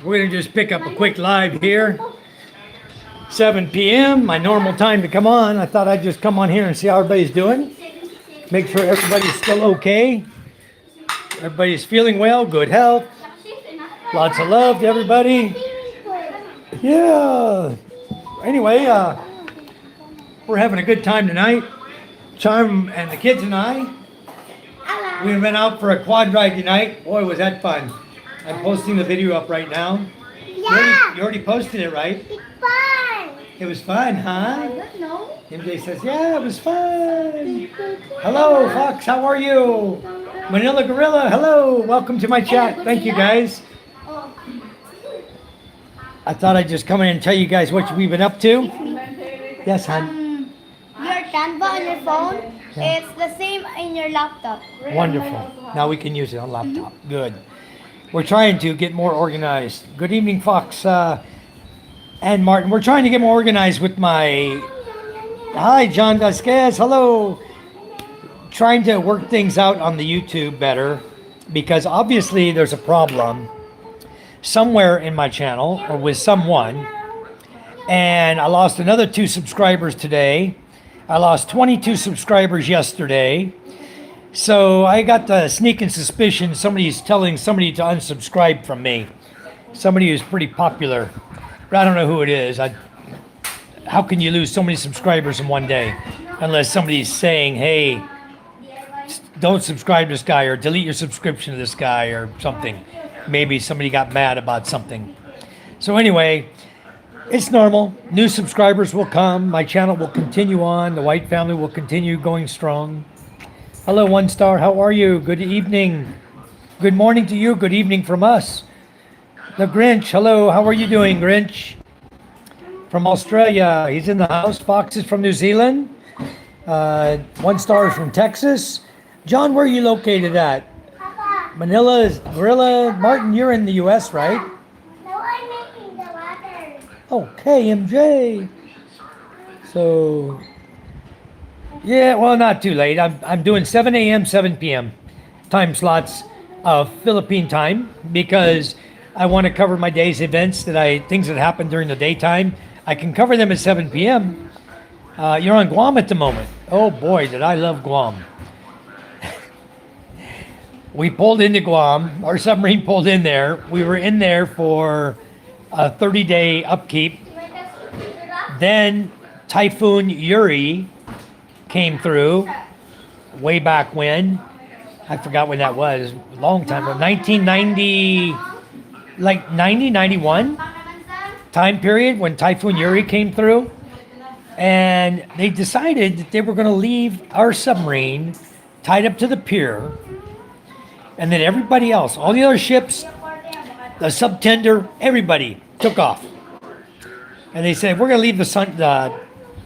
We're going to just pick up a quick live here. 7 p.m., my normal time to come on. I thought I'd just come on here and see how everybody's doing. Make sure everybody's still okay. Everybody's feeling well, good health. Lots of love to everybody. Yeah. Anyway, we're having a good time tonight. Charm and the kids and I. We went out for a quad ride tonight. Boy, was that fun. I'm posting the video up right now. Yeah. You already posted it, right? It's fun. It was fun, huh? I don't know. MJ says, yeah, it was fun. Hello, Fox, how are you? Manila Gorilla, hello. Welcome to my chat. Thank you, guys. I thought I'd just come in and tell you guys what we've been up to. Yes, hon. Your Canva on your phone, it's the same in your laptop. Wonderful. Now we can use it on laptop. Good. We're trying to get more organized. Good evening, Fox and Martin. We're trying to get more organized with my... Hi, John Vasquez. Hello. Trying to work things out on the YouTube better because obviously there's a problem somewhere in my channel or with someone. And I lost another 2 subscribers today. I lost 22 subscribers yesterday. So I got the sneaking suspicion somebody's telling somebody to unsubscribe from me. Somebody who's pretty popular. But I don't know who it is. How can you lose so many subscribers in one day? Unless somebody's saying, hey, don't subscribe to this guy or delete your subscription to this guy or something. Maybe somebody got mad about something. So anyway, it's normal. New subscribers will come. My channel will continue on. The White family will continue going strong. Hello, One Star. How are you? Good evening. Good morning to you. Good evening from us. The Grinch. Hello. How are you doing, Grinch? From Australia. He's in the house. Fox is from New Zealand. One Star is from Texas. John, where are you located at? Manila is Gorilla. Martin, you're in the U.S., right? No, I'm making the water. Okay, MJ. So... yeah, well, not too late. I'm doing 7 a.m., 7 p.m. time slots of Philippine time because I want to cover my day's events things that happen during the daytime. I can cover them at 7 p.m. You're on Guam at the moment. Oh boy, did I love Guam. We pulled into Guam. Our submarine pulled in there. We were in there for a 30-day upkeep. Then Typhoon Yuri came through way back when. I forgot when that was. A long time ago. 1990, like 90, 91 time period when Typhoon Yuri came through. And they decided that they were going to leave our submarine tied up to the pier. And then everybody else, all the other ships, the subtender, everybody took off. And they said, we're going to leave the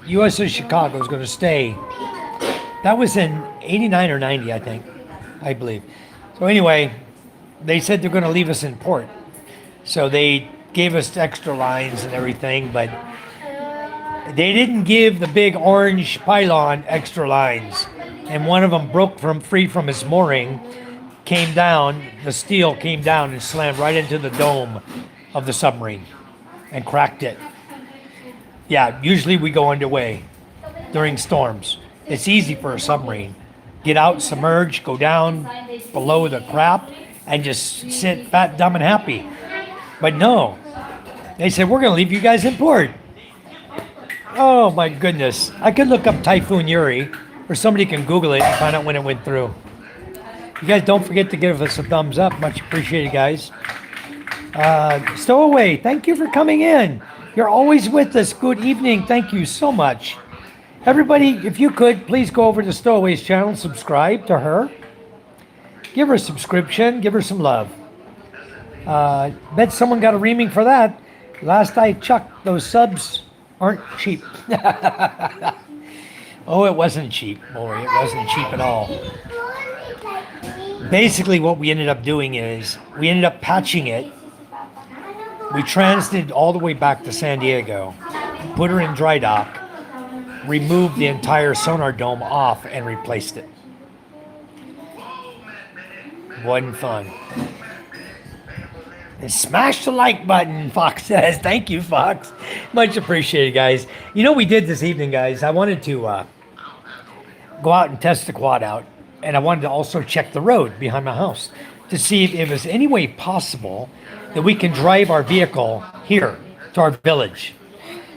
USS Chicago is going to stay. That was in 89 or 90, I believe. So anyway, they said they're going to leave us in port. So they gave us extra lines and everything, but they didn't give the big orange pylon extra lines. And one of them broke free from its mooring, came down, the steel came down and slammed right into the dome of the submarine and cracked it. Yeah, usually we go underway during storms. It's easy for a submarine. Get out, submerge, go down below the crap, and just sit fat, dumb, and happy. But no. They said, we're going to leave you guys in port. Oh, my goodness. I could look up Typhoon Yuri, or somebody can Google it and find out when it went through. You guys don't forget to give us a thumbs up. Much appreciated, guys. Stowaway, thank you for coming in. You're always with us. Good evening. Thank you so much. Everybody, if you could, please go over to Stowaway's channel, subscribe to her. Give her a subscription. Give her some love. Bet someone got a reaming for that. Last I checked, those subs aren't cheap. Oh, it wasn't cheap, boy. It wasn't cheap at all. Basically, what we ended up doing is we ended up patching it. We transited all the way back to San Diego, put her in dry dock, removed the entire sonar dome off, and replaced it. Wasn't fun. And smash the like button, Fox says. Thank you, Fox. Much appreciated, guys. You know what we did this evening, guys? I wanted to go out and test the quad out. And I wanted to also check the road behind my house to see if it was any way possible that we can drive our vehicle here to our village.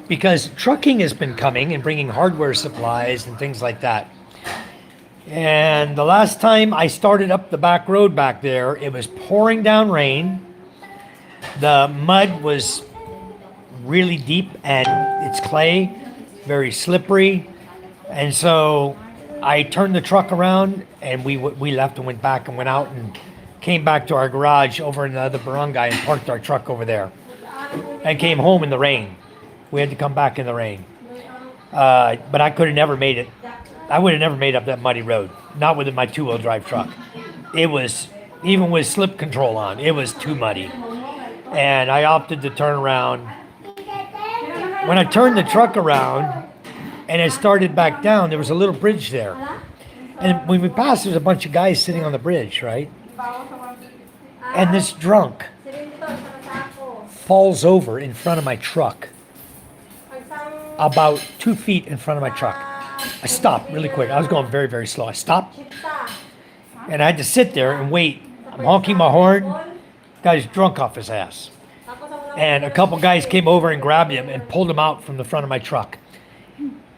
Because trucking has been coming and bringing hardware supplies and things like that. And the last time I started up the back road back there, it was pouring down rain. The mud was really deep and it's clay, very slippery. And so I turned the truck around and we left and went back and went out and came back to our garage over in the other barangay and parked our truck over there. And came home in the rain. We had to come back in the rain. But I could have never made it. I would have never made up that muddy road. Not with my two-wheel drive truck. It was, even with slip control on, it was too muddy. And I opted to turn around. When I turned the truck around and it started back down, there was a little bridge there. And when we passed, there was a bunch of guys sitting on the bridge, right? And this drunk falls over in front of my truck. About 2 feet in front of my truck. I stopped really quick. I was going very, very slow. I stopped. And I had to sit there and wait. I'm honking my horn. Guy's drunk off his ass. And a couple guys came over and grabbed him and pulled him out from the front of my truck.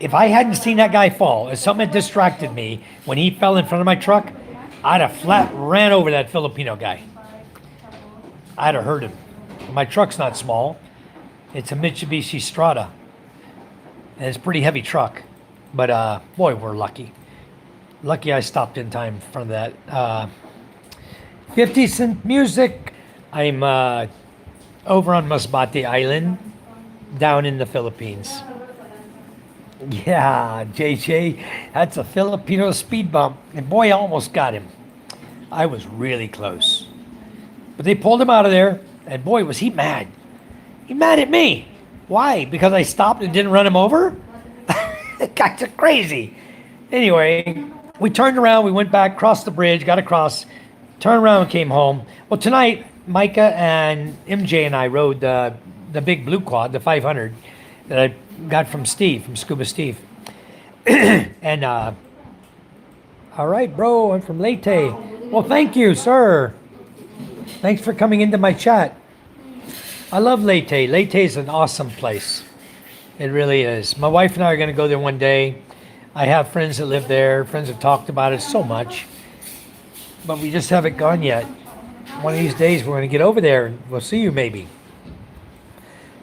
If I hadn't seen that guy fall, if something had distracted me when he fell in front of my truck, I'd have flat ran over that Filipino guy. I'd have hurt him. My truck's not small. It's a Mitsubishi Strada. And it's a pretty heavy truck. But boy, we're lucky. Lucky I stopped in time in front of that. 50 Cent Music. I'm over on Masbate Island, down in the Philippines. Yeah, JJ, that's a Filipino speed bump. And boy, I almost got him. I was really close. But they pulled him out of there, and boy, was he mad. He mad at me. Why? Because I stopped and didn't run him over? That guy's crazy. Anyway, we turned around, we went back, crossed the bridge, got across, turned around and came home. Well, tonight, Micah and MJ and I rode the big blue quad, the 500, that I got from Steve, from Scuba Steve. And, all right, bro, I'm from Leyte. Well, thank you, sir. Thanks for coming into my chat. I love Leyte. Leyte is an awesome place. It really is. My wife and I are going to go there one day. I have friends that live there. Friends have talked about it so much. But we just haven't gone yet. One of these days we're going to get over there and we'll see you maybe.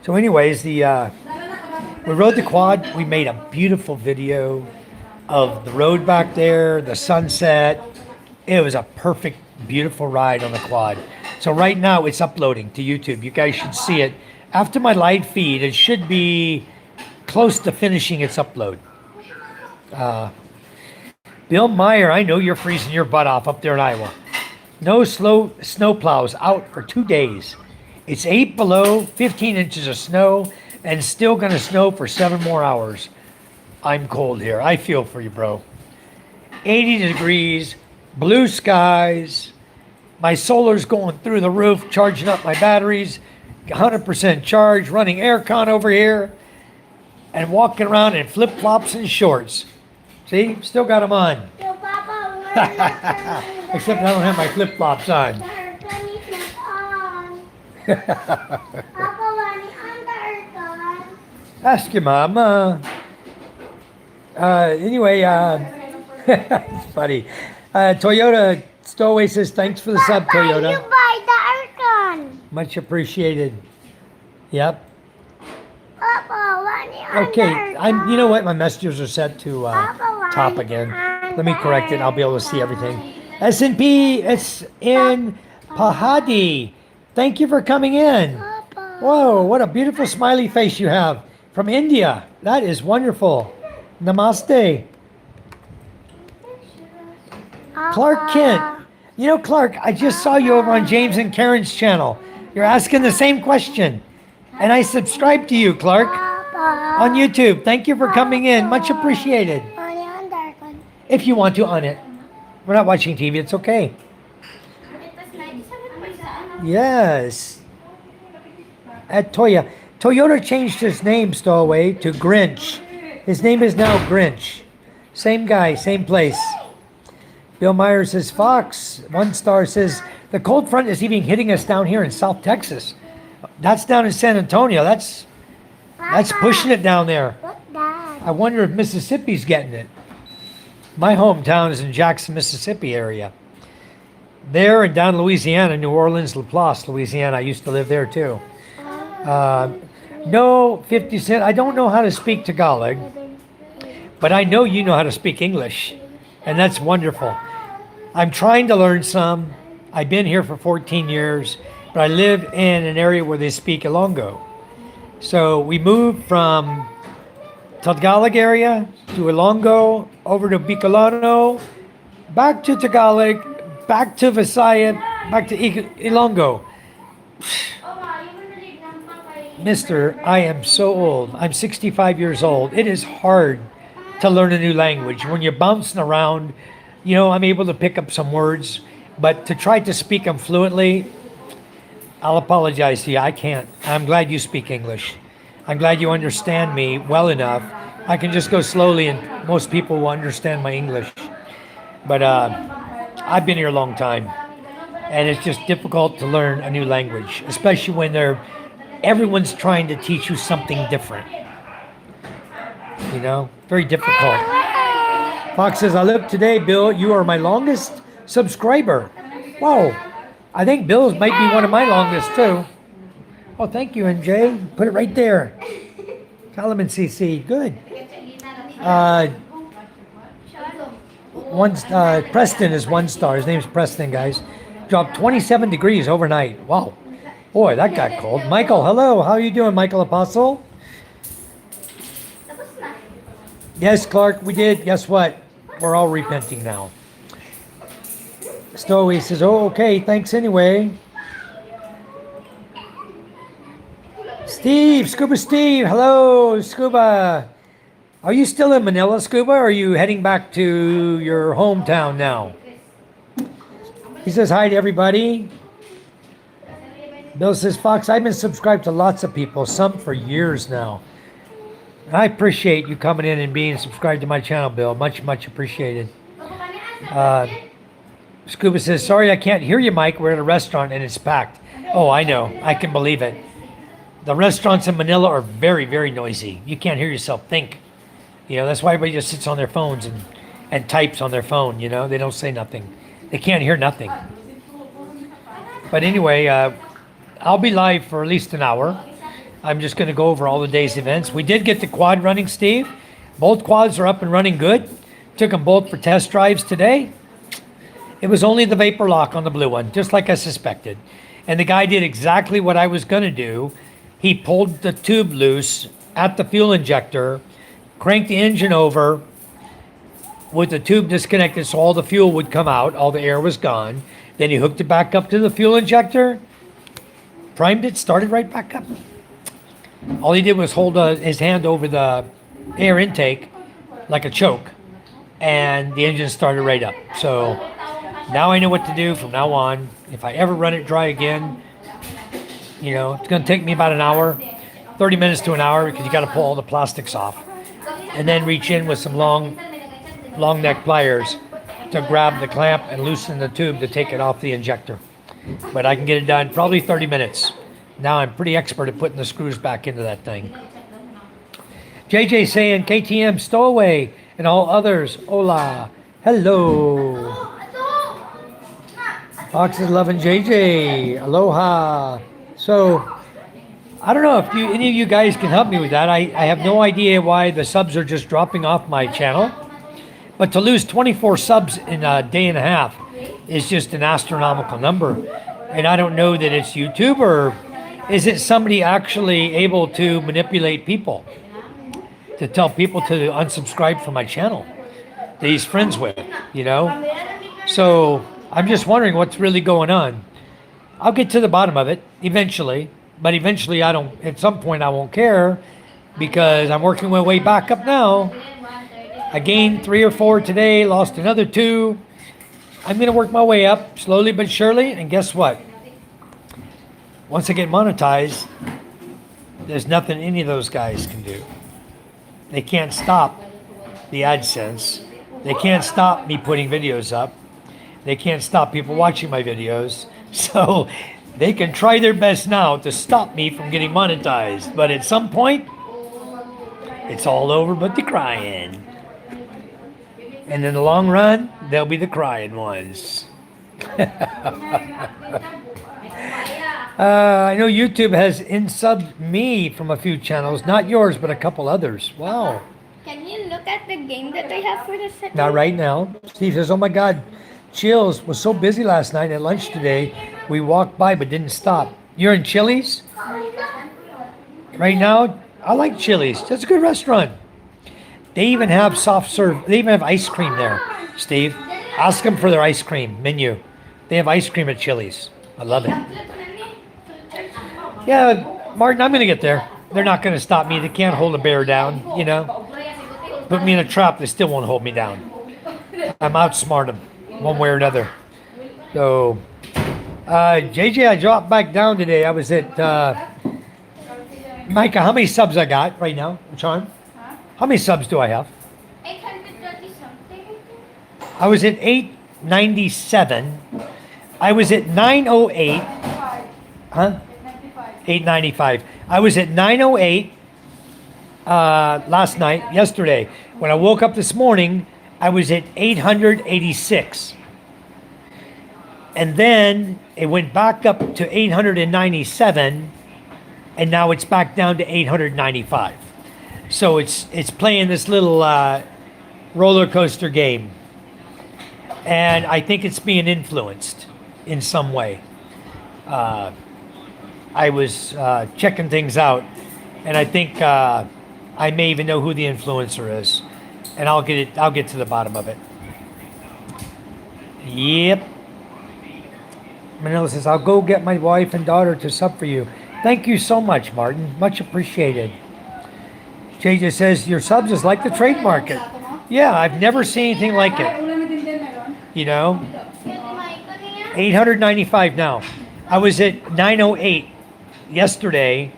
So anyways, we rode the quad. We made a beautiful video of the road back there, the sunset. It was a perfect, beautiful ride on the quad. So right now it's uploading to YouTube. You guys should see it. After my live feed, it should be close to finishing its upload. Bill Meyer, I know you're freezing your butt off up there in Iowa. No snow plows out for 2 days. It's 8 below, 15 inches of snow, and still going to snow for 7 more hours. I'm cold here. I feel for you, bro. 80 degrees, blue skies. My solar's going through the roof, charging up my batteries. 100% charge, running aircon over here. And walking around in flip-flops and shorts. See? Still got them on. So, Papa, we're Except I don't have my flip-flops on. the aircon is not on. Papa, when on the aircon. Ask your mama. Anyway, it's funny. Toyota Stowaway says, thanks for the sub, Papa, Toyota. you buy the aircon. Much appreciated. Yep. Papa, when you on the Okay, aircon. you know what? My messages are set to top again. Let me correct it. I'll be able to see everything. S&P, it's in Pahadi. Thank you for coming in. Papa. Whoa, what a beautiful smiley face you have. From India. That is wonderful. Namaste. Clark Kent. You know, Clark, I just saw you over on James and Karen's channel. You're asking the same question. And I subscribe to you, Clark, Papa. on YouTube. Thank you for coming in. Much appreciated. When you on the aircon. If you want to on it. We're not watching TV. It's okay. Yes. at Toya. Toyota changed his name, Stowaway, to Grinch. His name is now Grinch. Same guy, same place. Bill Myers says, Fox, 1 star says, the cold front is even hitting us down here in South Texas. That's down in San Antonio. That's pushing it down there. Look, Dad. I wonder if Mississippi's getting it. My hometown is in Jackson, Mississippi area. There and down Louisiana, New Orleans, Laplace, Louisiana. I used to live there too. No, 50 Cent. I don't know how to speak Tagalog, but I know you know how to speak English, and that's wonderful. I'm trying to learn some. I've been here for 14 years, but I live in an area where they speak Ilonggo. So we moved from Tagalog area to Ilonggo, over to Bicolano, back to Tagalog, back to Visayan, back to Ilonggo. Mister, I am so old. I'm 65 years old. It is hard to learn a new language. When you're bouncing around, I'm able to pick up some words, but to try to speak them fluently, I'll apologize to you. I can't. I'm glad you speak English. I'm glad you understand me well enough. I can just go slowly and most people will understand my English. But I've been here a long time, and it's just difficult to learn a new language, especially when everyone's trying to teach you something different. Very difficult. Fox says, I look today, Bill, you are my longest subscriber. Wow. I think Bill's might be one of my longest too. Oh, thank you, NJ. Put it right there. Solomon CC. Good. Preston is 1 star. His name's Preston, guys. Dropped 27 degrees overnight. Wow. Boy, that got cold. Michael, hello. How are you doing, Michael Apostle? Yes, Clark, we did. Guess what? We're all repenting now. Stowey says, oh, okay, thanks anyway. Scuba Steve, hello, Scuba. Are you still in Manila, Scuba, or are you heading back to your hometown now? He says hi to everybody. Bill says, Fox, I've been subscribed to lots of people, some for years now. I appreciate you coming in and being subscribed to my channel, Bill. Much, much appreciated. Scuba says, sorry I can't hear you, Mike. We're at a restaurant and it's packed. Oh, I know. I can believe it. The restaurants in Manila are very, very noisy. You can't hear yourself think. That's why everybody just sits on their phones and types on their phone, They don't say nothing. They can't hear nothing. But anyway, I'll be live for at least an hour. I'm just going to go over all the day's events. We did get the quad running, Steve. Both quads are up and running good. Took them both for test drives today. It was only the vapor lock on the blue one, just like I suspected. And the guy did exactly what I was going to do. He pulled the tube loose at the fuel injector, cranked the engine over with the tube disconnected so all the fuel would come out, all the air was gone. Then he hooked it back up to the fuel injector, primed it, started right back up. All he did was hold his hand over the air intake like a choke, and the engine started right up. So now I know what to do from now on. If I ever run it dry again, it's going to take me about an hour, 30 minutes to an hour, because you got to pull all the plastics off. And then reach in with some long neck pliers to grab the clamp and loosen the tube to take it off the injector. But I can get it done probably 30 minutes. Now I'm pretty expert at putting the screws back into that thing. JJ saying, KTM Stowaway and all others, hola, hello. Fox is loving JJ, aloha. So, I don't know if any of you guys can help me with that. I have no idea why the subs are just dropping off my channel. But to lose 24 subs in a day and a half is just an astronomical number. And I don't know that it's YouTube, or is it somebody actually able to manipulate people to tell people to unsubscribe from my channel that he's friends with, So I'm just wondering what's really going on. I'll get to the bottom of it eventually, but eventually at some point I won't care, because I'm working my way back up now. I gained 3 or 4 today, lost another 2. I'm going to work my way up slowly but surely, and guess what? Once I get monetized, There's nothing any of those guys can do. They can't stop the AdSense. They can't stop me putting videos up. They can't stop people watching my videos. So they can try their best now to stop me from getting monetized. But at some point, it's all over but the crying. And in the long run, they'll be the crying ones. I know YouTube has in-subbed me from a few channels. Not yours, but a couple others. Wow. Can you look at the game that I have for the second? Not right now. Steve says, oh my God, Chills was so busy last night at lunch today. We walked by but didn't stop. You're in Chili's? Right now? I like Chili's. That's a good restaurant. They even have soft serve. They even have ice cream there, Steve. Ask them for their ice cream menu. They have ice cream at Chili's. I love it. Yeah, Martin, I'm going to get there. They're not going to stop me. They can't hold a bear down, you know. Put me in a trap, they still won't hold me down. I'm outsmart them one way or another. So, JJ, I dropped back down today. I was at, Micah, how many subs I got right now, Charm? How many subs do I have? 830 something. I was at 897. I was at 908. Huh? 895. I was at 908 last night, yesterday. When I woke up this morning, I was at 886. And then it went back up to 897, and now it's back down to 895. So it's playing this little roller coaster game. And I think it's being influenced in some way. I was checking things out, and I think I may even know who the influencer is, and I'll get to the bottom of it. Yep. Manila says, I'll go get my wife and daughter to sub for you. Thank you so much, Martin. Much appreciated. JJ says, your subs is like the trade market. Yeah, I've never seen anything like it. You know? 895 now. I was at 908 yesterday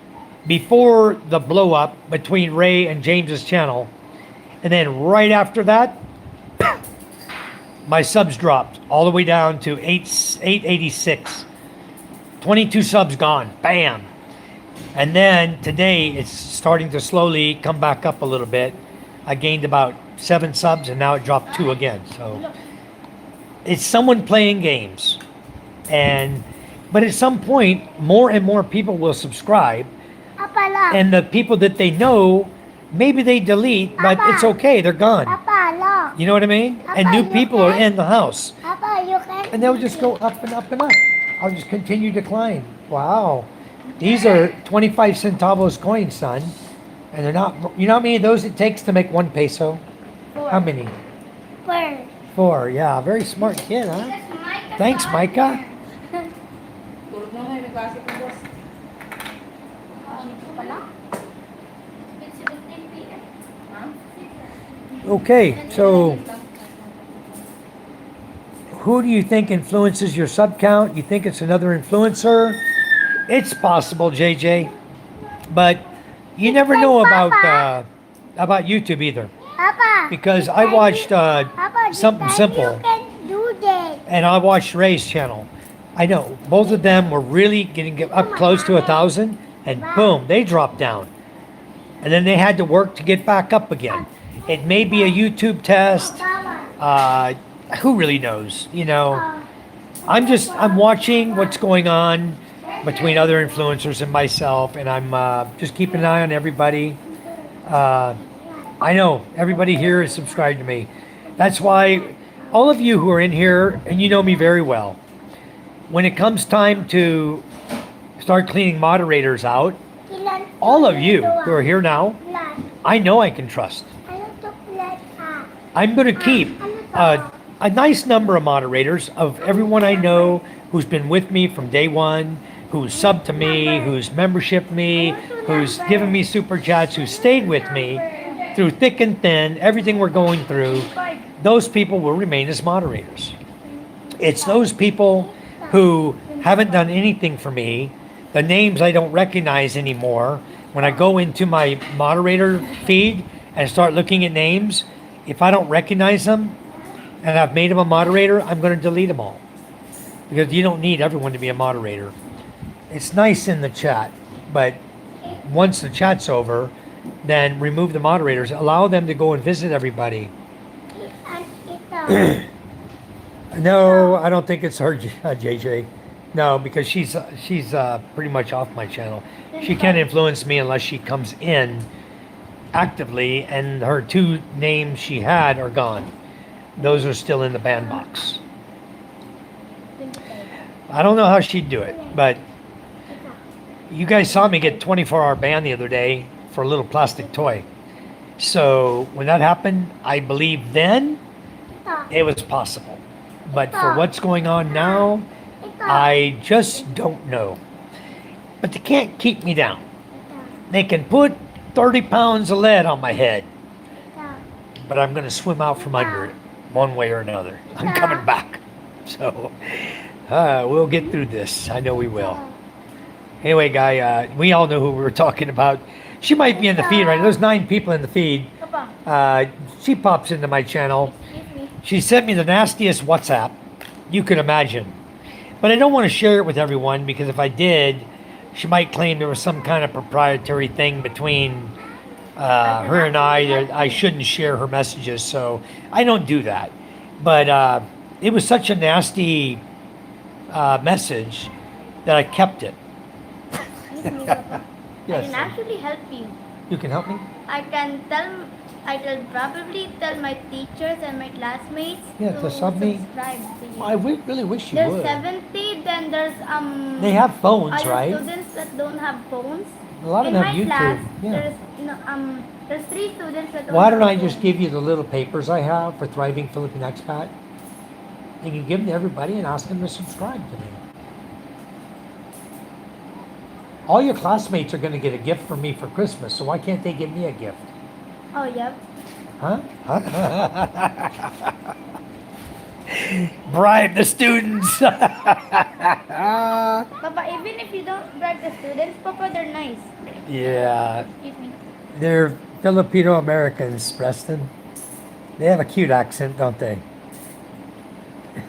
before the blow up between Ray and James's channel. And then right after that, my subs dropped all the way down to 886. 22 subs gone. Bam. And then today it's starting to slowly come back up a little bit. I gained about 7 subs and now it dropped 2 again. So it's someone playing games. But at some point, more and more people will subscribe. And the people that they know, maybe they delete, but it's okay. They're gone. You know what I mean? And new people are in the house. And they'll just go up and up and up. I'll just continue to climb. Wow. These are 25 centavos coins, son. And they're not, you know how many of those it takes to make 1 peso? 4. How many? 4. 4, yeah. Very smart kid, huh? Thanks, Micah. Okay, so who do you think influences your sub count? You think it's another influencer? It's possible, JJ, but you never know about YouTube either. Papa, Because I watched Something Simple, you can do that. and I watched Ray's channel. I know both of them were really getting up close to 1,000, and boom, they dropped down, and then they had to work to get back up again. It may be a YouTube test. Who really knows? You know, I'm watching what's going on between other influencers and myself, and I'm just keeping an eye on everybody. I know everybody here is subscribed to me. That's why all of you who are in here, and you know me very well, when it comes time to start cleaning moderators out, all of you who are here now, I know I can trust. I'm going to keep a nice number of moderators of everyone I know who's been with me from day one, who's subbed to me, who's membership me, who's given me super chats, who stayed with me through thick and thin, everything we're going through. Those people will remain as moderators. It's those people who haven't done anything for me, the names I don't recognize anymore. when I go into my moderator feed and start looking at names, if I don't recognize them and I've made them a moderator, I'm going to delete them all. Because you don't need everyone to be a moderator. It's nice in the chat, but once the chat's over, then remove the moderators. Allow them to go and visit everybody. No, I don't think it's her, JJ. No, because she's pretty much off my channel. She can't influence me unless she comes in actively, and her 2 names she had are gone. Those are still in the ban box. I don't know how she'd do it, but you guys saw me get 24-hour ban the other day for a little plastic toy. So when that happened, I believe then it was possible. But for what's going on now, I just don't know. But they can't keep me down. They can put 30 pounds of lead on my head, but I'm going to swim out from under it one way or another. I'm coming back. So we'll get through this. I know we will. Anyway, guy, we all know who we were talking about. She might be in the feed right now. There's 9 people in the feed. She pops into my channel. She sent me the nastiest WhatsApp you could imagine. But I don't want to share it with everyone, because if I did, she might claim there was some kind of proprietary thing between her and I that I shouldn't share her messages. So I don't do that. But it was such a nasty message that I kept it. I Yes. can actually help you. You can help me? I can probably tell my teachers and my classmates To sub me. subscribe to you. I really wish you There's would. 70, then there's They have phones, other right? students that don't have phones. A lot of In them my have YouTube. class, Yeah. there's 3 students that don't Why have don't I phones. just give you the little papers I have for Thriving Philippine Expat? And you give them to everybody and ask them to subscribe to me. All your classmates are going to get a gift from me for Christmas, so why can't they give me a gift? Oh, yep. Huh? Bribe the students. Papa, even if you don't bribe the students, Papa, they're nice. Yeah, Excuse me. they're Filipino Americans, Preston. They have a cute accent, don't they?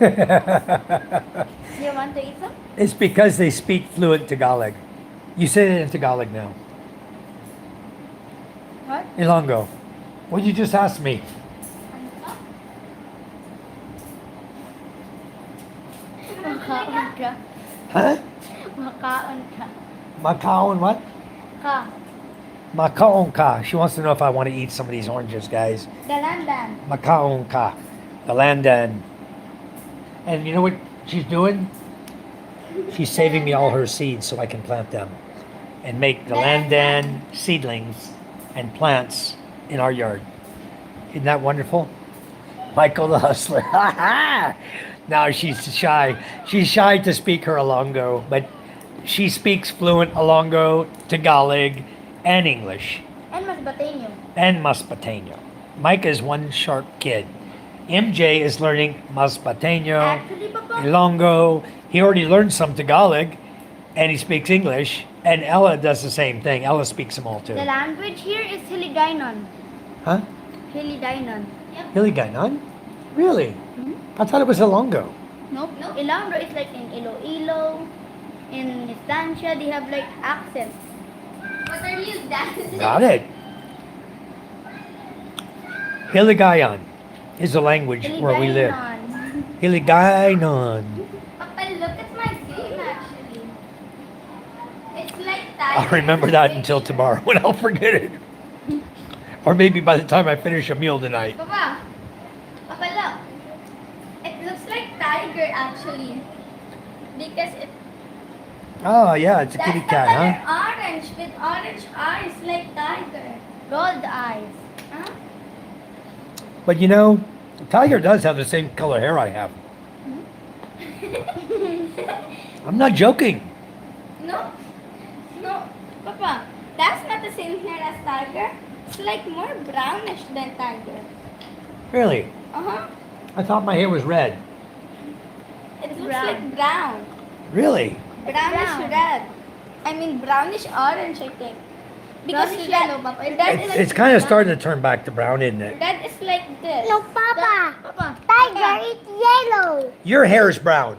Do you want to eat some? It's because they speak fluent Tagalog. You say it in Tagalog now. What? Ilonggo. What you just asked me? Makaon ka. Huh? Makaon ka. Macao and what? Ka. Macaon ka. She wants to know if I want to eat some of these oranges, guys. Dalandan. Macaon ka. The landan. And you know what she's doing? She's saving me all her seeds so I can plant them and make the landan seedlings and plants in our yard. Isn't that wonderful? Michael the Hustler. Now she's shy. She's shy to speak her Ilonggo, but she speaks fluent Ilonggo, Tagalog, and English, And mas bateño. and Masbateño. Mike is one sharp kid. MJ is learning Masbateño, Actually, Papa, Ilonggo. He already learned some Tagalog, and he speaks English. And Ella does the same thing. Ella speaks them all too. the language here is Hiligaynon. Huh? Hiligaynon. Hiligaynon? Really? I thought it was Ilonggo. Nope. Ilonggo is like in Iloilo, in Estancia, they have like accents. What are you dancing? Got it. Hiligaynon is the language where we live. Hiligaynon. Papa, look at my game actually. It's like I'll remember that until tomorrow when I'll forget it. Or maybe by the time I finish a meal tonight. Papa, look. It looks like tiger actually. Because it Oh, yeah, it's a that's kitty the cat, color huh? orange with orange eyes like tiger. Gold eyes. Huh? But you know, Tiger does have the same color hair I have. I'm not joking. No, Papa, that's not the same hair as tiger. It's like more brownish than tiger. Really? Uh-huh. I thought my hair was red. It looks like brown. Really? Brownish red. I mean brownish orange, I think. Because it's yellow, Papa. It's kind of starting to turn back to brown, isn't it? That is like this. No, Papa. Papa. Tiger, it's yellow. Your hair is brown.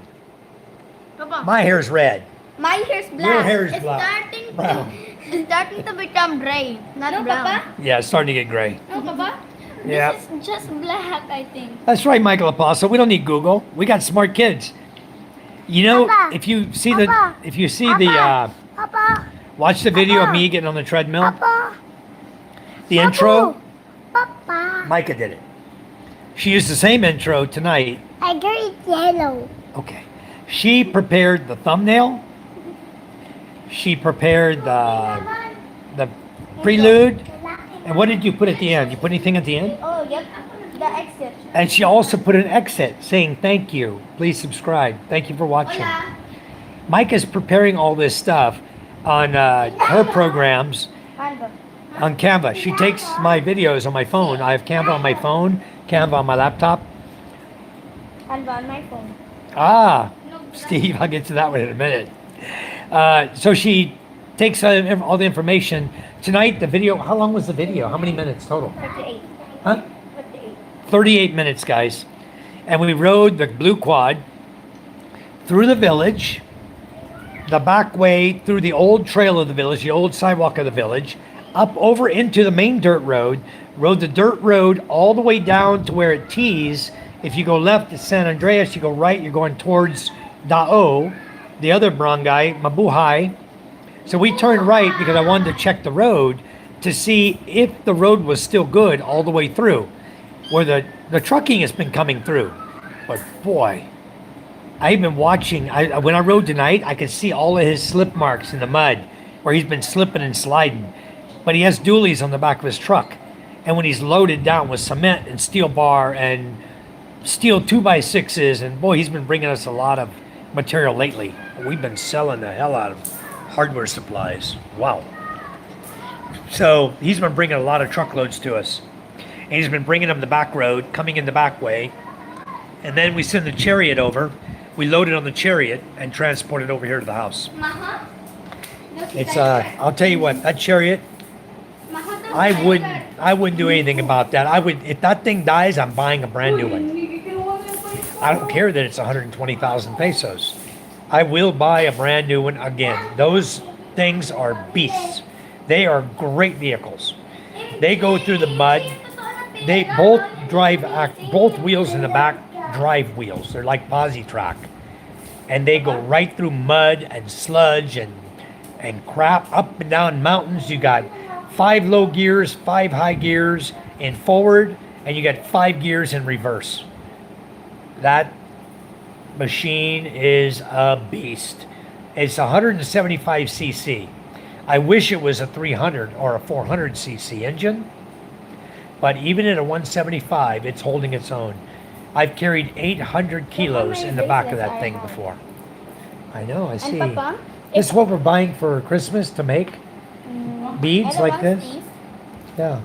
Papa. My hair is red. My hair's black. Your hair is It's black. starting Brown. It's starting to become gray, not brown. Papa? Yeah, it's starting to get gray. No, Papa. Yeah. This is just black, I think. That's right, Michael Apostle. We don't need Google. We got smart kids. You know, Papa. if you see Papa. Papa. watch the video of Papa. me getting on the treadmill, Papa. the intro, Papa. Micah did it. She used the same intro tonight. Tiger, it's yellow. Okay. She prepared the thumbnail. She prepared the prelude. And what did you put at the end? You put anything at the end? Oh, yep. The exit. And she also put an exit saying, thank you. Please subscribe. Thank you for watching. Hola. Mike is preparing all this stuff on her programs Canva. on Canva. She takes my videos on my phone. I have Canva on my phone, Canva on my laptop. Canva on my phone. Ah, Steve, I'll get to that one in a minute. So she takes all the information. Tonight, the video, how long was the video? How many minutes total? 38. Huh? 38. 38 minutes, guys. And we rode the blue quad through the village, the back way through the old trail of the village, the old sidewalk of the village, up over into the main dirt road, rode the dirt road all the way down to where it tees. If you go left at San Andreas, you go right, you're going towards Dao, the other barangay, Mabuhay. So we turned right because I wanted to check the road to see if the road was still good all the way through, where the trucking has been coming through. But boy, I've been watching, when I rode tonight, I could see all of his slip marks in the mud where he's been slipping and sliding. But he has dualies on the back of his truck. And when he's loaded down with cement and steel bar and steel 2x6s, and boy, he's been bringing us a lot of material lately. We've been selling the hell out of hardware supplies. Wow. So he's been bringing a lot of truckloads to us. And he's been bringing them the back road, coming in the back way. And then we send the chariot over. We load it on the chariot and transport it over here to the house. Maha? It's I'll tell you what, that chariot, I wouldn't do anything about that. I would, if that thing dies, I'm buying a brand new one. I don't care that it's 120,000 pesos. I will buy a brand new one again. Those things are beasts. They are great vehicles. They go through the mud. They both both wheels in the back drive wheels. They're like posi track. And they go right through mud and sludge and crap up and down mountains. You got 5 low gears, 5 high gears in forward, and you got 5 gears in reverse. That machine is a beast. It's 175 cc. I wish it was a 300 or a 400 cc engine, but even at a 175, it's holding its own. I've carried 800 kilos in the back of that thing before. I know, I see. And Papa? This is what we're buying for Christmas to make beads I like want this. these. Yeah.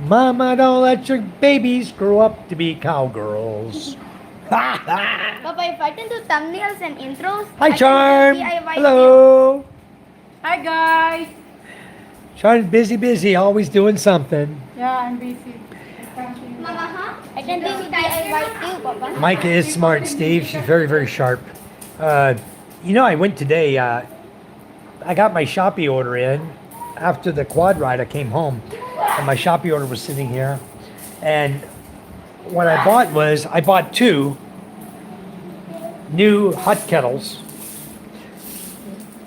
Mama, don't let your babies grow up to be cowgirls. Papa, if I can do thumbnails and intros, Hi, I Charm. can do DIY Hello. Hi guys! Charm's busy, always doing something. Yeah, I'm busy. Mama, huh? I can do DIY too, Papa. Micah is smart, Steve. She's very, very sharp. You know, I went today, I got my Shopee order in. After the quad ride, I came home, and my Shopee order was sitting here. And what I bought was, I bought 2 new hot kettles.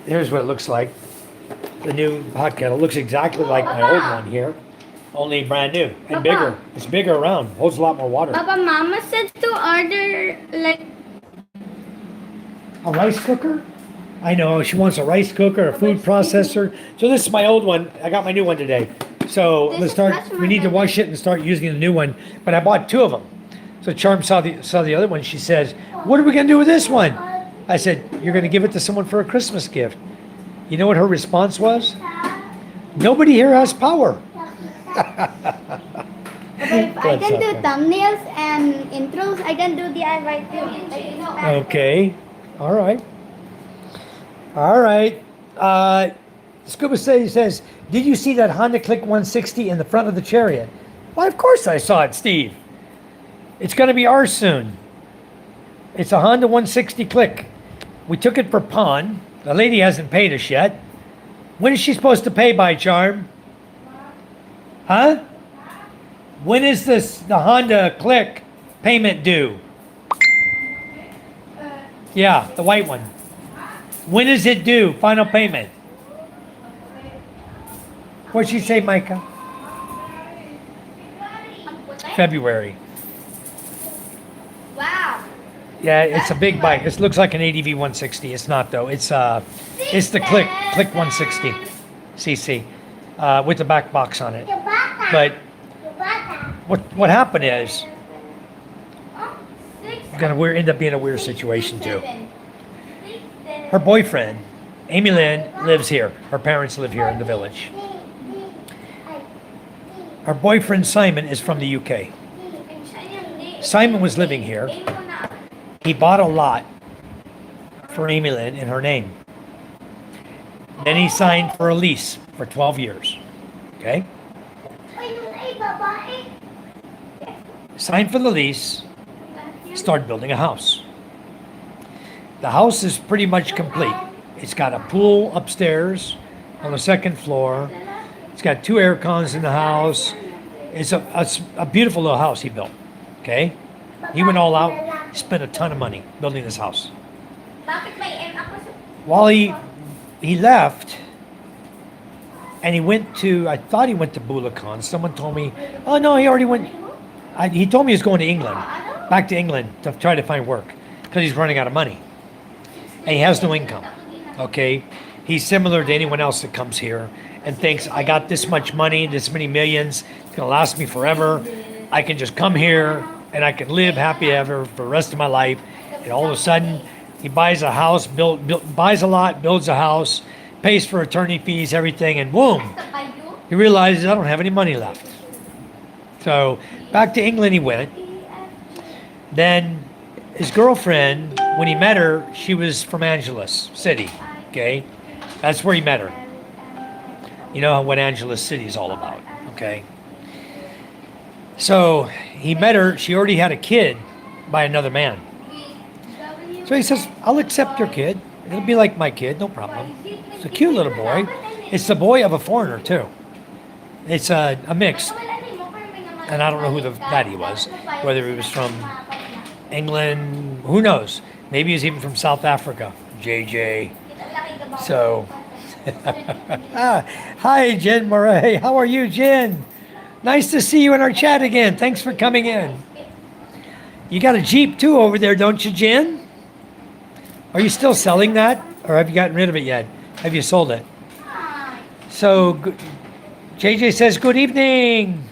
Here's what it looks like. The new hot kettle looks exactly like my old one here, only brand new and Papa. bigger. It's bigger around, holds a lot more water. Papa, Mama said to order like A rice cooker? I know, she wants a rice cooker, a food processor. So this is my old one. I got my new one today. So This let's is start, much more we need to better. wash it and start using the new one. But I bought 2 of them. So Charm saw the other one. She says, what are we gonna do with this one? I said, you're gonna give it to someone for a Christmas gift. You know what her response was? Nobody here has power. Papa, if I can do thumbnails and intros, I can do DIY too. Okay. All right. All right. Scuba says, did you see that Honda Click 160 in the front of the Chariot? Why, of course I saw it, Steve. It's going to be ours soon. It's a Honda 160 Click. We took it for pawn. The lady hasn't paid us yet. When is she supposed to pay by, Charm? Huh? When is the Honda Click payment due? Yeah, the white one. When is it due? Final payment. What'd she say, Micah? February. Wow. Yeah, it's a big bike. It looks like an ADV 160. It's not though. It's the Click 160 cc with the back box on it. But what happened is we're end up being a weird situation too. Her boyfriend, Amy Lynn, lives here. Her parents live here in the village. Her boyfriend Simon is from the UK. Simon was living here. He bought a lot for Amy Lynn in her name. Then he signed for a lease for 12 years. Okay? Signed for the lease, started building a house. The house is pretty much complete. It's got a pool upstairs on the second floor. It's got 2 air cons in the house. It's a beautiful little house he built. Okay? He went all out, spent a ton of money building this house. While he left, and he went to, I thought he went to Bulacan. Someone told me, oh no, he already went. He told me he was going to England, back to England to try to find work because he's running out of money. And he has no income. Okay? He's similar to anyone else that comes here and thinks, I got this much money, this many millions, it's going to last me forever. I can just come here and I can live happy ever for the rest of my life. And all of a sudden, he buys a house, buys a lot, builds a house, pays for attorney fees, everything, and boom, he realizes I don't have any money left. So back to England he went. Then his girlfriend, when he met her, she was from Angeles City. Okay, that's where he met her. You know what Angeles City is all about. Okay. So he met her. She already had a kid by another man. So he says, I'll accept your kid. It'll be like my kid, no problem. It's a cute little boy. It's the boy of a foreigner, too. It's a mix. And I don't know who the daddy was, whether he was from England, who knows? Maybe he's even from South Africa, JJ. So, hi, Jen Murray. How are you, Jen? Nice to see you in our chat again. Thanks for coming in. You got a Jeep, too, over there, don't you, Jen? Are you still selling that? Or have you gotten rid of it yet? Have you sold it? So, JJ says, good evening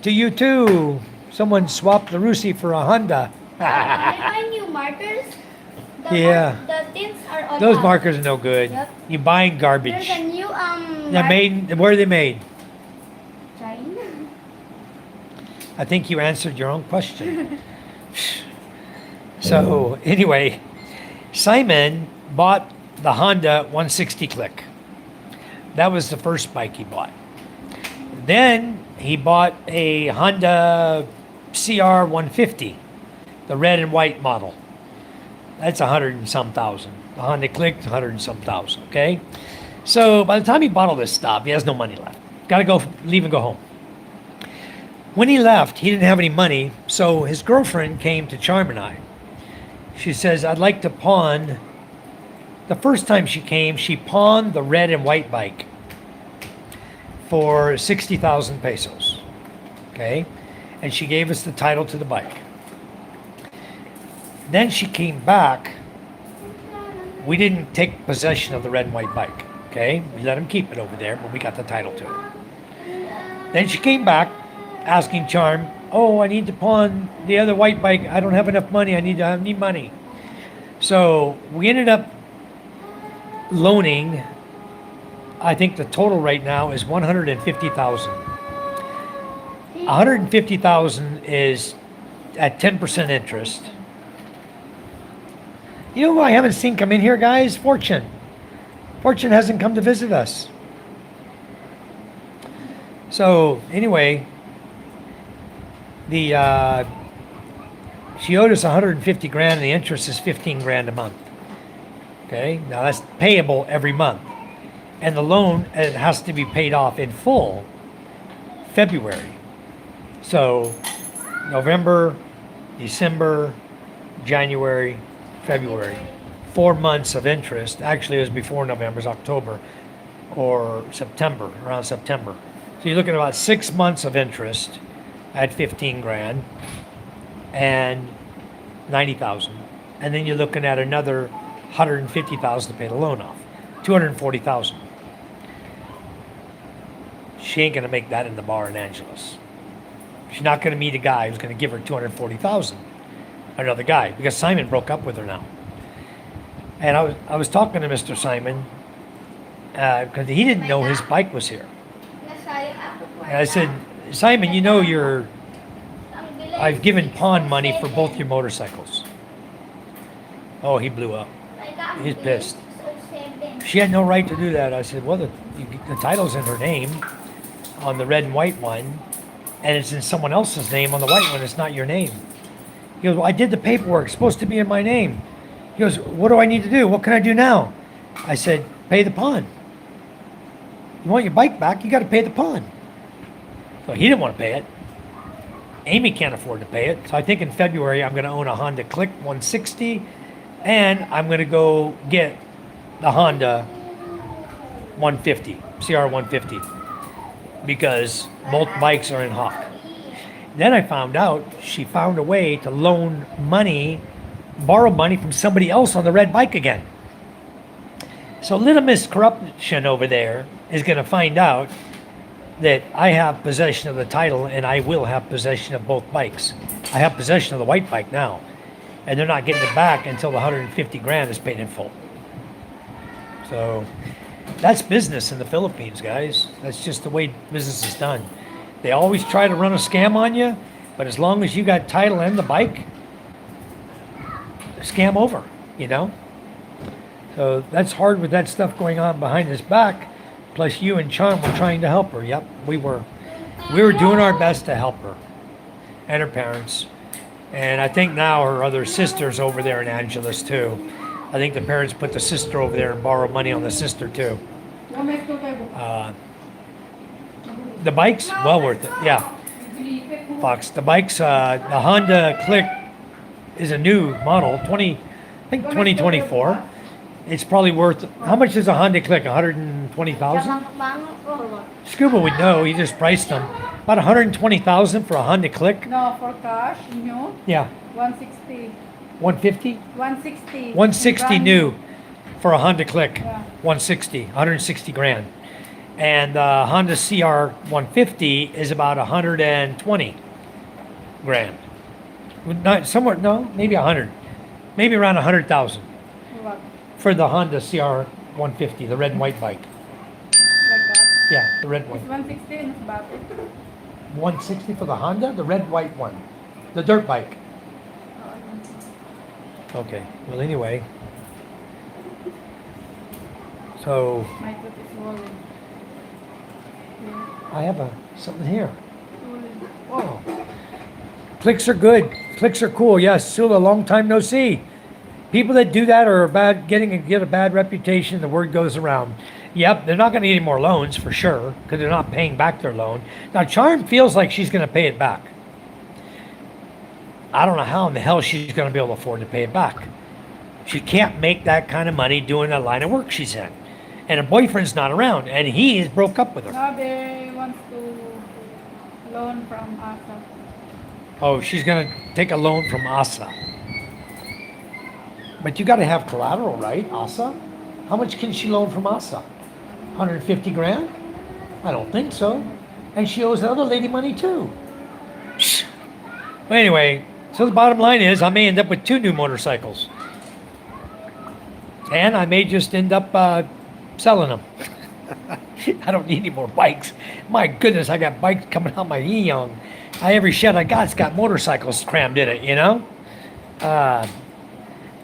to you too. Someone swapped the Rusi for a Honda. I new markers. Yeah. The tints are all Those out. markers are no good. Yep. You're buying garbage. There's a new They're made, where are they made? China. I think you answered your own question. So, anyway, Simon bought the Honda 160 Click. That was the first bike he bought. Then he bought a Honda CR 150, the red and white model. That's 100 and some thousand. The Honda Click, 100 and some thousand, okay? So by the time he bought all this stuff, he has no money left. Got to go, leave and go home. When he left, he didn't have any money, so his girlfriend came to Charm and I. She says, I'd like to pawn. The first time she came, she pawned the red and white bike for 60,000 pesos. Okay? And she gave us the title to the bike. Then she came back. We didn't take possession of the red and white bike. Okay? We let him keep it over there, but we got the title to it. Then she came back asking Charm, oh, I need to pawn the other white bike. I don't have enough money. I need money. So we ended up loaning, I think the total right now is 150,000. 150,000 is at 10% interest. You know who I haven't seen come in here, guys? Fortune. Fortune hasn't come to visit us. So anyway, the she owed us 150 grand, and the interest is 15 grand a month. Okay, now that's payable every month, and the loan, it has to be paid off in full February. So November, December, January, February, 4 months of interest. Actually, it was before November, it was October or September, around September. So you're looking at about 6 months of interest at 15 grand and 90,000. And then you're looking at another 150,000 to pay the loan off. 240,000. She ain't gonna make that in the bar in Angeles. She's not gonna meet a guy who's gonna give her 240,000. Another guy, because Simon broke up with her now. And I was talking to Mr. Simon because he didn't know his bike was here. And I said, Simon, you know I've given pawn money for both your motorcycles. Oh, he blew up. He's pissed. She had no right to do that. I said, well, the title's in her name on the red and white one, and it's in someone else's name on the white one. It's not your name. He goes, well, I did the paperwork. It's supposed to be in my name. He goes, what do I need to do? What can I do now? I said, pay the pawn. You want your bike back, you got to pay the pawn. So he didn't want to pay it. Amy can't afford to pay it. So I think in February I'm going to own a Honda Click 160, and I'm going to go get the Honda 150, CR 150, because both bikes are in hock. Then I found out she found a way to loan money, borrow money from somebody else on the red bike again. So little Miss Corruption over there is going to find out that I have possession of the title, and I will have possession of both bikes. I have possession of the white bike now, and they're not getting it back until the 150 grand is paid in full. So that's business in the Philippines, guys. That's just the way business is done. They always try to run a scam on you, but as long as you got title and the bike, scam over, you know? So that's hard with that stuff going on behind his back. Plus you and Charm were trying to help her. Yep, we were. We were doing our best to help her and her parents. And I think now her other sister's over there in Angeles too. I think the parents put the sister over there and borrowed money on the sister too. The bike's well worth it. Yeah. Fox. The bike's the Honda Click is a new model, I think 2024. It's probably worth, how much is a Honda Click? 120,000? Scuba would know, he just priced them. About 120,000 for a Honda Click. No, for cash, new. Yeah. 160. 150? 160. 160 new for a Honda Click. Yeah. 160 grand. And the Honda CR 150 is about 120 grand. Not somewhere, no, maybe 100. Maybe around 100,000 What? for the Honda CR 150, the red and white bike. Like that? Yeah, the red It's one. 160 and it's about it. 160 for the Honda, the red white one, the dirt bike. Okay. Well, anyway. So My foot is swollen. Yeah. I have something here. Swollen. Whoa. Clicks are good. Clicks are cool. Yes, Sula, long time no see. People that do that are get a bad reputation. The word goes around. Yep, they're not going to get any more loans for sure because they're not paying back their loan. Now, Charm feels like she's going to pay it back. I don't know how in the hell she's going to be able to afford to pay it back. She can't make that kind of money doing the line of work she's in. And her boyfriend's not around, and he is broke up with her. Now they want to loan from ASA. Oh, she's going to take a loan from ASA. But you got to have collateral, right, ASA? How much can she loan from ASA? 150 grand? I don't think so. And she owes the other lady money too. Well, anyway, so the bottom line is I may end up with 2 new motorcycles. And I may just end up selling them. I don't need any more bikes. My goodness, I got bikes coming out my young. Every shed I got's got motorcycles crammed in it, you know?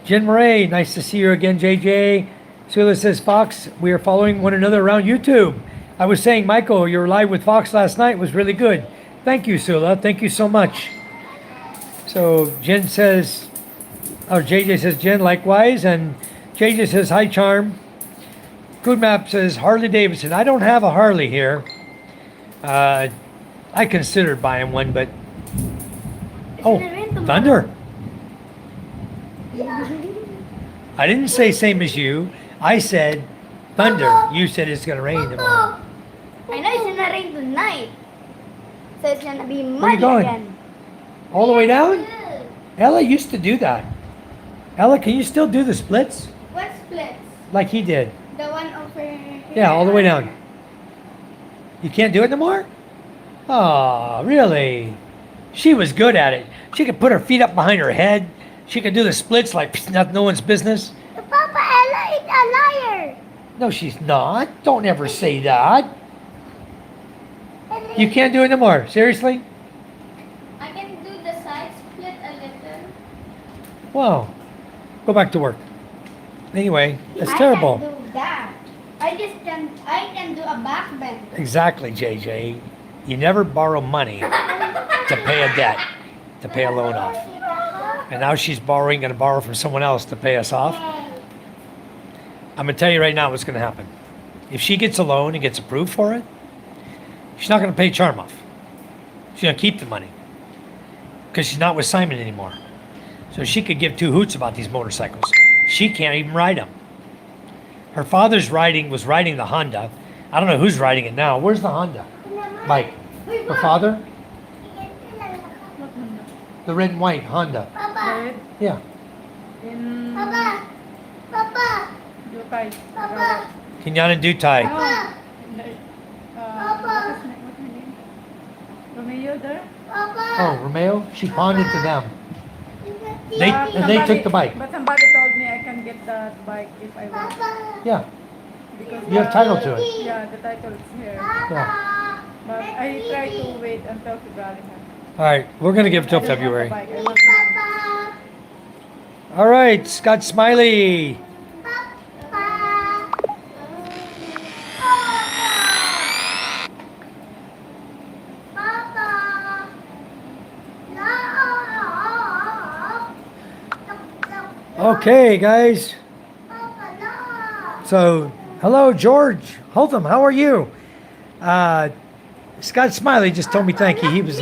Jen Murray, nice to see you again, JJ. Sula says, Fox, we are following one another around YouTube. I was saying, Michael, your live with Fox last night was really good. Thank you, Sula. Thank you so much. So Jen says, or JJ says, Jen, likewise. And JJ says, hi, Charm. Good Map says, Harley Davidson. I don't have a Harley here. I considered buying one, but oh, thunder. I didn't say same as you. I said thunder. You said it's going to rain tomorrow. I know it's gonna rain tonight. So it's gonna be muddy Where you going? again. All the way down? Ella used to do that. Ella, can you still do the splits What splits? like he did? The one over here. Yeah, all the way down. You can't do it no more? Oh, really? She was good at it. She could put her feet up behind her head. She could do the splits like no one's business. Papa, Ella is a liar. No, she's not. Don't ever say that. You can't do it no more. Seriously? I can do the side split a little. Wow. Go back to work. Anyway, that's I terrible. can do that. I can do a back bend. Exactly, JJ. You never borrow money to pay a debt, to pay a loan off. And now she's going to borrow from someone else to pay us off. I'm going to tell you right now what's going to happen. If she gets a loan and gets approved for it, she's not going to pay Charm off. She's going to keep the money because she's not with Simon anymore. So she could give two hoots about these motorcycles. She can't even ride them. Her father's was riding the Honda. I don't know who's riding it now. Where's the Honda? Mike, her father? The red and white Honda. Papa, Red Yeah. in Papa, Papa, Dubai. Papa, Kenyan Dutai. No. Papa, What's her name? Romeo there? Papa. Oh, Romeo? She pawned it to them. They, But and they took the bike. But somebody told me I can get that bike if I want. Papa, Yeah. Because You have title to it. Yeah, the title is here. Yeah. But I try to wait until February. All right. We're going to give it till I don't have the February. bike. I want to- Papa, All right. Scott Smiley. Papa. Papa. No. Okay, guys. Papa, no. So, hello, George Holtham. How are you? Scott Smiley just told me thank you. He was,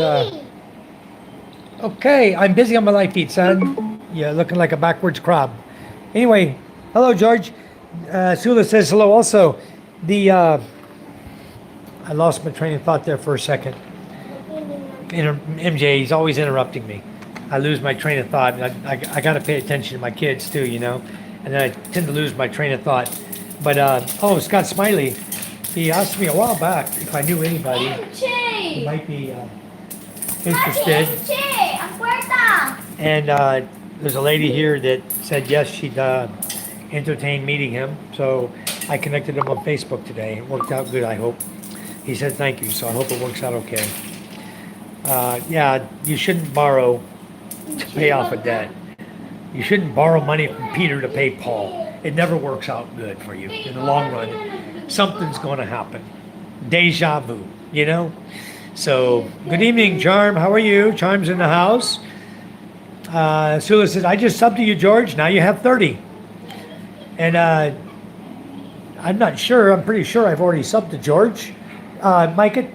okay. I'm busy on my live feed, son. You're looking like a backwards crab. Anyway, hello, George. Sula says hello also. I lost my train of thought there for a second. MJ, he's always interrupting me. I lose my train of thought. I got to pay attention to my kids too, you know, and then I tend to lose my train of thought. But Scott Smiley, he asked me a while back if I knew anybody who might be interested. And there's a lady here that said yes, she'd entertain meeting him. So I connected him on Facebook today. It worked out good, I hope. He said thank you, so I hope it works out okay. Yeah, you shouldn't borrow to pay off a debt. You shouldn't borrow money from Peter to pay Paul. It never works out good for you in the long run. Something's going to happen. Deja vu, you know? So, good evening, Charm. How are you? Charm's in the house. Sula says, I just subbed to you, George. Now you have 30. And I'm not sure. I'm pretty sure I've already subbed to George. Micah?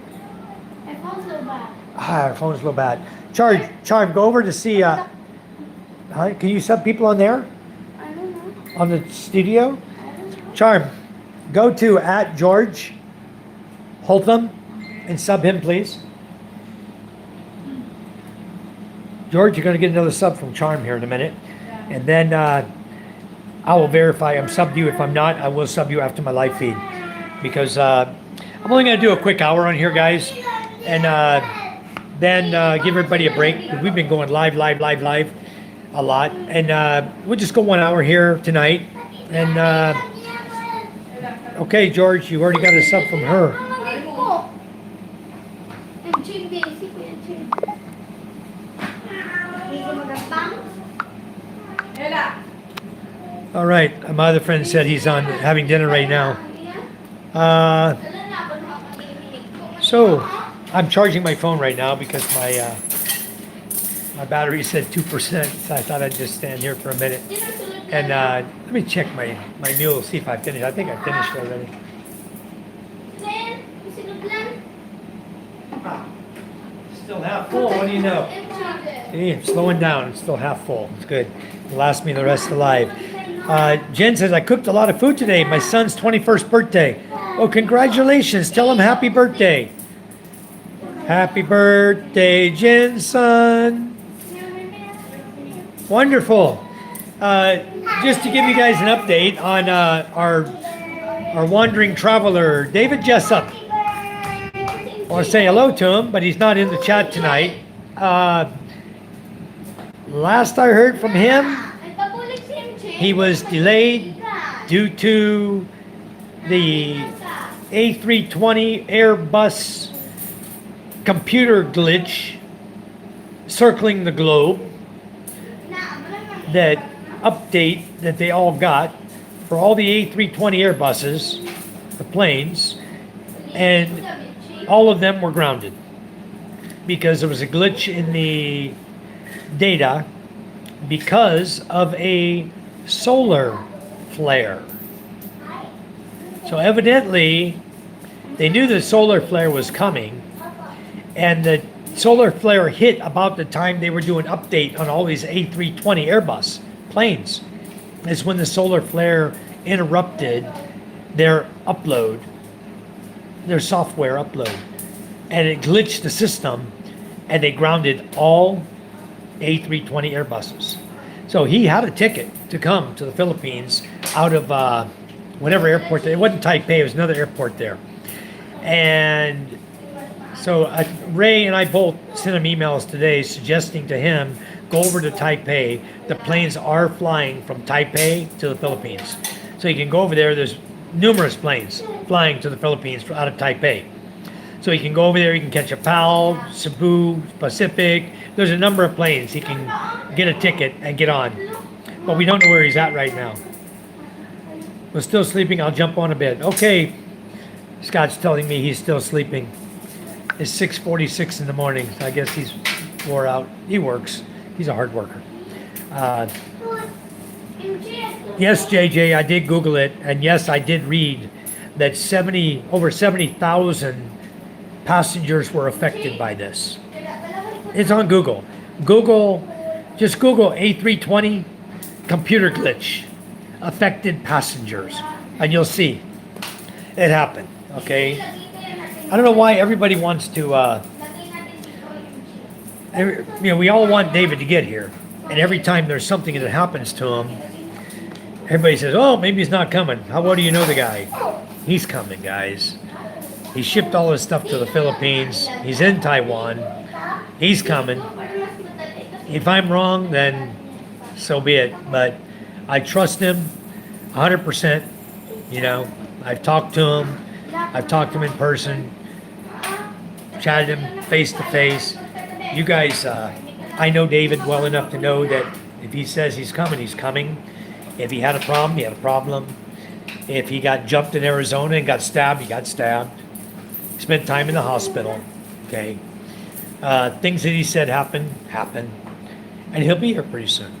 My phone's so bad. Our phone's a little bad. Charm, go over to see. Can you sub people on there? I don't know. On the studio? I don't know. Charm, go to @George Holtham and sub him, please. George, you're going to get another sub from Charm here in a minute. And then I will verify I'm subbed you. If I'm not, I will sub you after my live feed. Because I'm only going to do a quick hour on here, guys. And then give everybody a break. 'Cause we've been going live a lot. And we'll just go 1 hour here tonight. And okay, George, you already got a sub from her. All right, my other friend said he's on having dinner right now. So, I'm charging my phone right now because my battery said 2%, so I thought I'd just stand here for a minute. And let me check my meal, see if I finished. I think I finished already. Still half full, what do you know? See, it's slowing down, it's still half full. It's good. It'll last me the rest of life. Jen says, I cooked a lot of food today. My son's 21st birthday. Oh, congratulations. Tell him happy birthday. Happy birthday, Jen's son. Wonderful. Just to give you guys an update on our wandering traveler, David Jessup. I want to say hello to him, but he's not in the chat tonight. Last I heard from him, he was delayed due to the A320 Airbus computer glitch circling the globe. That update that they all got for all the A320 Airbuses, the planes, and all of them were grounded because there was a glitch in the data because of a solar flare. So evidently they knew the solar flare was coming, and the solar flare hit about the time they were doing update on all these A320 Airbus planes. Is when the solar flare interrupted their upload, their software upload, and it glitched the system, and they grounded all A320 Airbuses. So he had a ticket to come to the Philippines out of whatever airport. It wasn't Taipei, it was another airport there. And so Ray and I both sent him emails today suggesting to him, go over to Taipei. The planes are flying from Taipei to the Philippines. So you can go over there. There's numerous planes flying to the Philippines out of Taipei. So he can go over there, he can catch a PAL, Cebu, Pacific. There's a number of planes. He can get a ticket and get on. But we don't know where he's at right now. We're still sleeping. I'll jump on a bed. Okay. Scott's telling me he's still sleeping. It's 6:46 in the morning. So I guess he's wore out. He works. He's a hard worker. Yes, JJ, I did Google it. And yes, I did read that over 70,000 passengers were affected by this. It's on Google. Just Google A320 computer glitch, affected passengers, and you'll see it happened. Okay, I don't know why everybody wants to. We all want David to get here, and every time there's something that happens to him, everybody says, "Oh, maybe he's not coming." How well do you know the guy? He's coming, guys. He shipped all his stuff to the Philippines. He's in Taiwan. He's coming. If I'm wrong, then so be it. But I trust him 100%. You know, I've talked to him. I've talked to him in person. Chatted him face to face. You guys, I know David well enough to know that if he says he's coming, he's coming. If he had a problem, he had a problem. If he got jumped in Arizona and got stabbed, he got stabbed. Spent time in the hospital. Okay. Things that he said happened. And he'll be here pretty soon.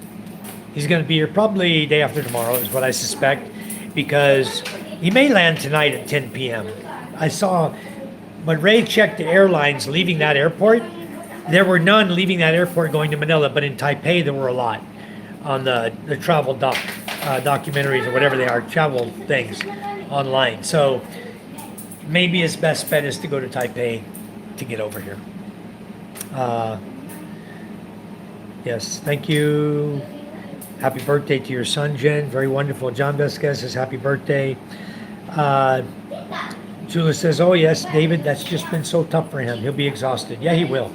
He's going to be here probably day after tomorrow is what I suspect, because he may land tonight at 10 p.m. I saw when Ray checked the airlines leaving that airport, there were none leaving that airport going to Manila, but in Taipei there were a lot on the travel documentaries or whatever they are, travel things online. So maybe his best bet is to go to Taipei to get over here. Yes, thank you. Happy birthday to your son, Jen. Very wonderful. John Vasquez says happy birthday. Julia says, oh yes, David, that's just been so tough for him. He'll be exhausted. Yeah, he will.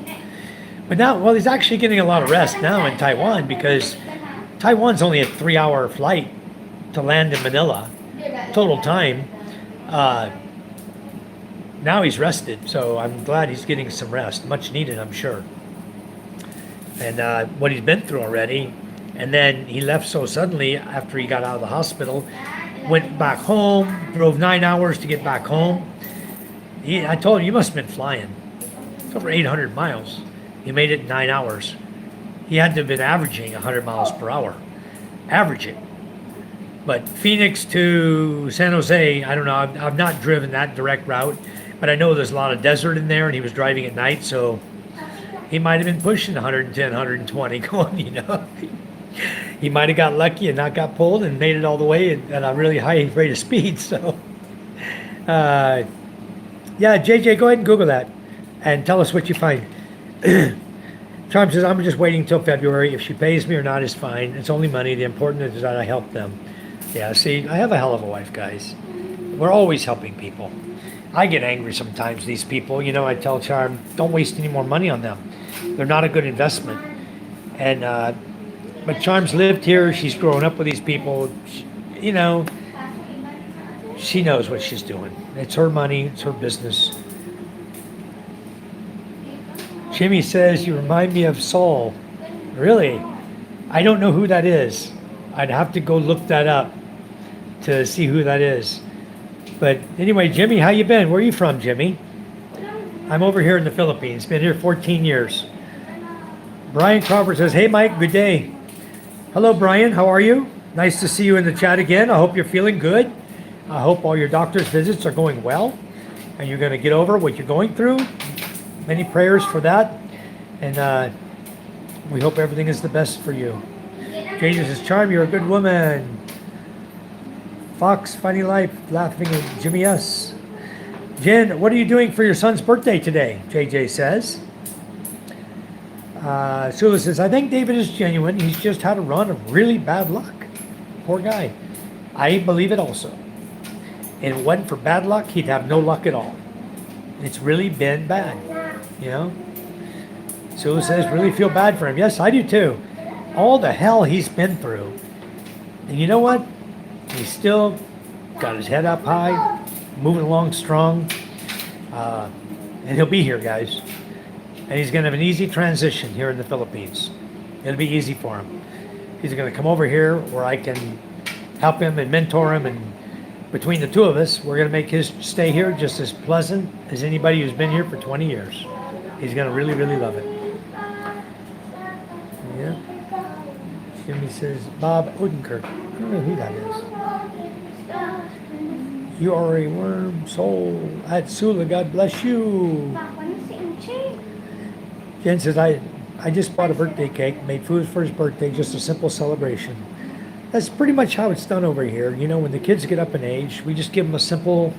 But now, well, he's actually getting a lot of rest now in Taiwan, because Taiwan's only a 3-hour flight to land in Manila, total time. Now he's rested, so I'm glad he's getting some rest. Much needed, I'm sure. And what he's been through already. And then he left so suddenly after he got out of the hospital, went back home, drove 9 hours to get back home. I told him, you must have been flying. It's over 800 miles. He made it in 9 hours. He had to have been averaging 100 miles per hour. Averaging. But Phoenix to San Jose, I don't know. I've not driven that direct route, but I know there's a lot of desert in there, and he was driving at night, so he might have been pushing 110, 120 going, you know. He might have got lucky and not got pulled and made it all the way at a really high rate of speed. So, yeah, JJ, go ahead and Google that and tell us what you find. Charm says, I'm just waiting until February. If she pays me or not is fine. It's only money. The important is that I help them. Yeah, see, I have a hell of a wife, guys. We're always helping people. I get angry sometimes, these people. You know, I tell Charm, don't waste any more money on them. They're not a good investment. And, but Charm's lived here. She's grown up with these people. You know, she knows what she's doing. It's her money. It's her business. Jimmy says, you remind me of Saul. Really? I don't know who that is. I'd have to go look that up to see who that is. But anyway, Jimmy, how you been? Where are you from, Jimmy? I'm over here in the Philippines. Been here 14 years. Brian Crawford says, hey, Mike, good day. Hello, Brian. How are you? Nice to see you in the chat again. I hope you're feeling good. I hope all your doctor's visits are going well and you're going to get over what you're going through. Many prayers for that. And we hope everything is the best for you. Jesus says, Charm, you're a good woman. Fox, funny life, laughing at Jimmy S. Jen, what are you doing for your son's birthday today? JJ says. Sula says, I think David is genuine. He's just had a run of really bad luck. Poor guy. I believe it also. And if it wasn't for bad luck, he'd have no luck at all. It's really been bad, you know? Sula says, really feel bad for him. Yes, I do too. All the hell he's been through. And you know what? He's still got his head up high, moving along strong. And he'll be here, guys. And he's going to have an easy transition here in the Philippines. It'll be easy for him. He's going to come over here where I can help him and mentor him. And between the two of us, we're going to make his stay here just as pleasant as anybody who's been here for 20 years. He's going to really, really love it. Yeah. Jimmy says, Bob Odenkirk. I don't know who that is. You are a worm soul. At Sula, God bless you. Jen says, I just bought a birthday cake, made food for his birthday, just a simple celebration. That's pretty much how it's done over here. You know, when the kids get up in age, we just give them a simple,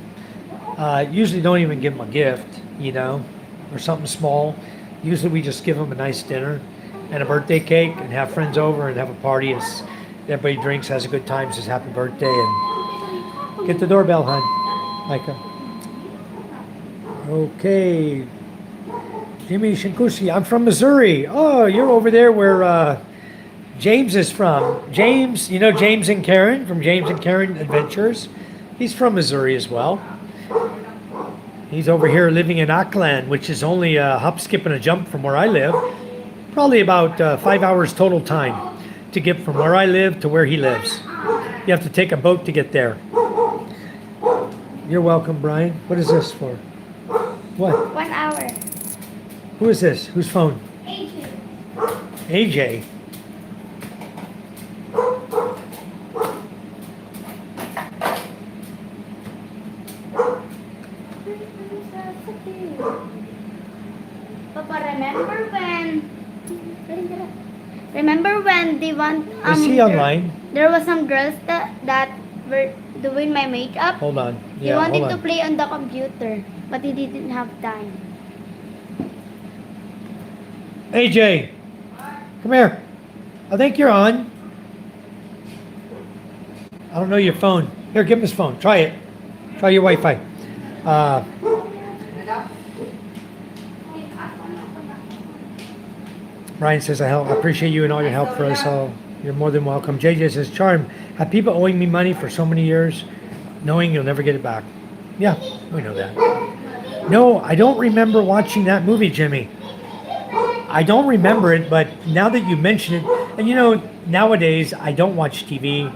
usually don't even give them a gift, you know, or something small. Usually we just give them a nice dinner and a birthday cake and have friends over and have a party. As everybody drinks, has a good time, says happy birthday, and get the doorbell, hon, Micah. Okay. Jimmy Shinkushi, I'm from Missouri. Oh, you're over there where James is from. James, you know James and Karen from James and Karen Adventures? He's from Missouri as well. He's over here living in Auckland, which is only a hop, skip, and a jump from where I live. Probably about 5 hours total time to get from where I live to where he lives. You have to take a boat to get there. You're welcome, Brian. What is this for? What? 1 hour. Who is this? Whose phone? AJ. AJ. Papa, remember when they want Is he online? There was some girls that were doing my makeup. Hold on. He Yeah, wanted hold to on. play on the computer, but he didn't have time. AJ, come here. I think you're on. I don't know your phone. Here, give him his phone. Try it. Try your Wi-Fi. Brian says, I appreciate you and all your help for us all. You're more than welcome. JJ says, Charm, have people owing me money for so many years, knowing you'll never get it back? Yeah, we know that. No, I don't remember watching that movie, Jimmy. I don't remember it, but now that you mention it, and you know, nowadays I don't watch TV.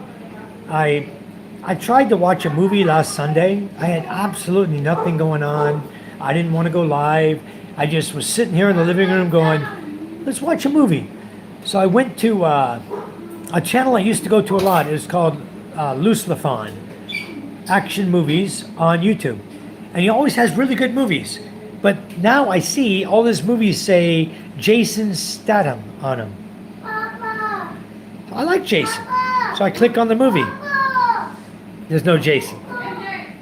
I tried to watch a movie last Sunday. I had absolutely nothing going on. I didn't want to go live. I just was sitting here in the living room going, let's watch a movie. So I went to a channel I used to go to a lot. It was called Loose Lafon, Action Movies on YouTube. And he always has really good movies. But now I see all his movies say Jason Statham on them. Papa. I like Jason. So I click on the movie. Papa. There's no Jason.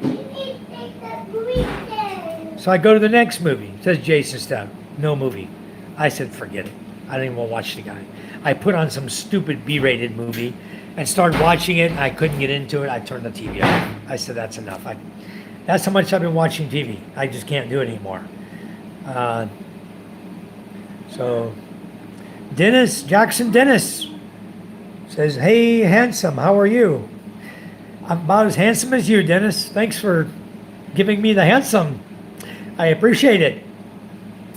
We need to take the weekend. So I go to the next movie. It says Jason Statham. No movie. I said, forget it. I didn't even want to watch the guy. I put on some stupid B-rated movie and started watching it, and I couldn't get into it. I turned the TV off. I said, that's enough. That's how much I've been watching TV. I just can't do it anymore. So Jackson Dennis says, hey, handsome, how are you? I'm about as handsome as you, Dennis. Thanks for giving me the handsome. I appreciate it.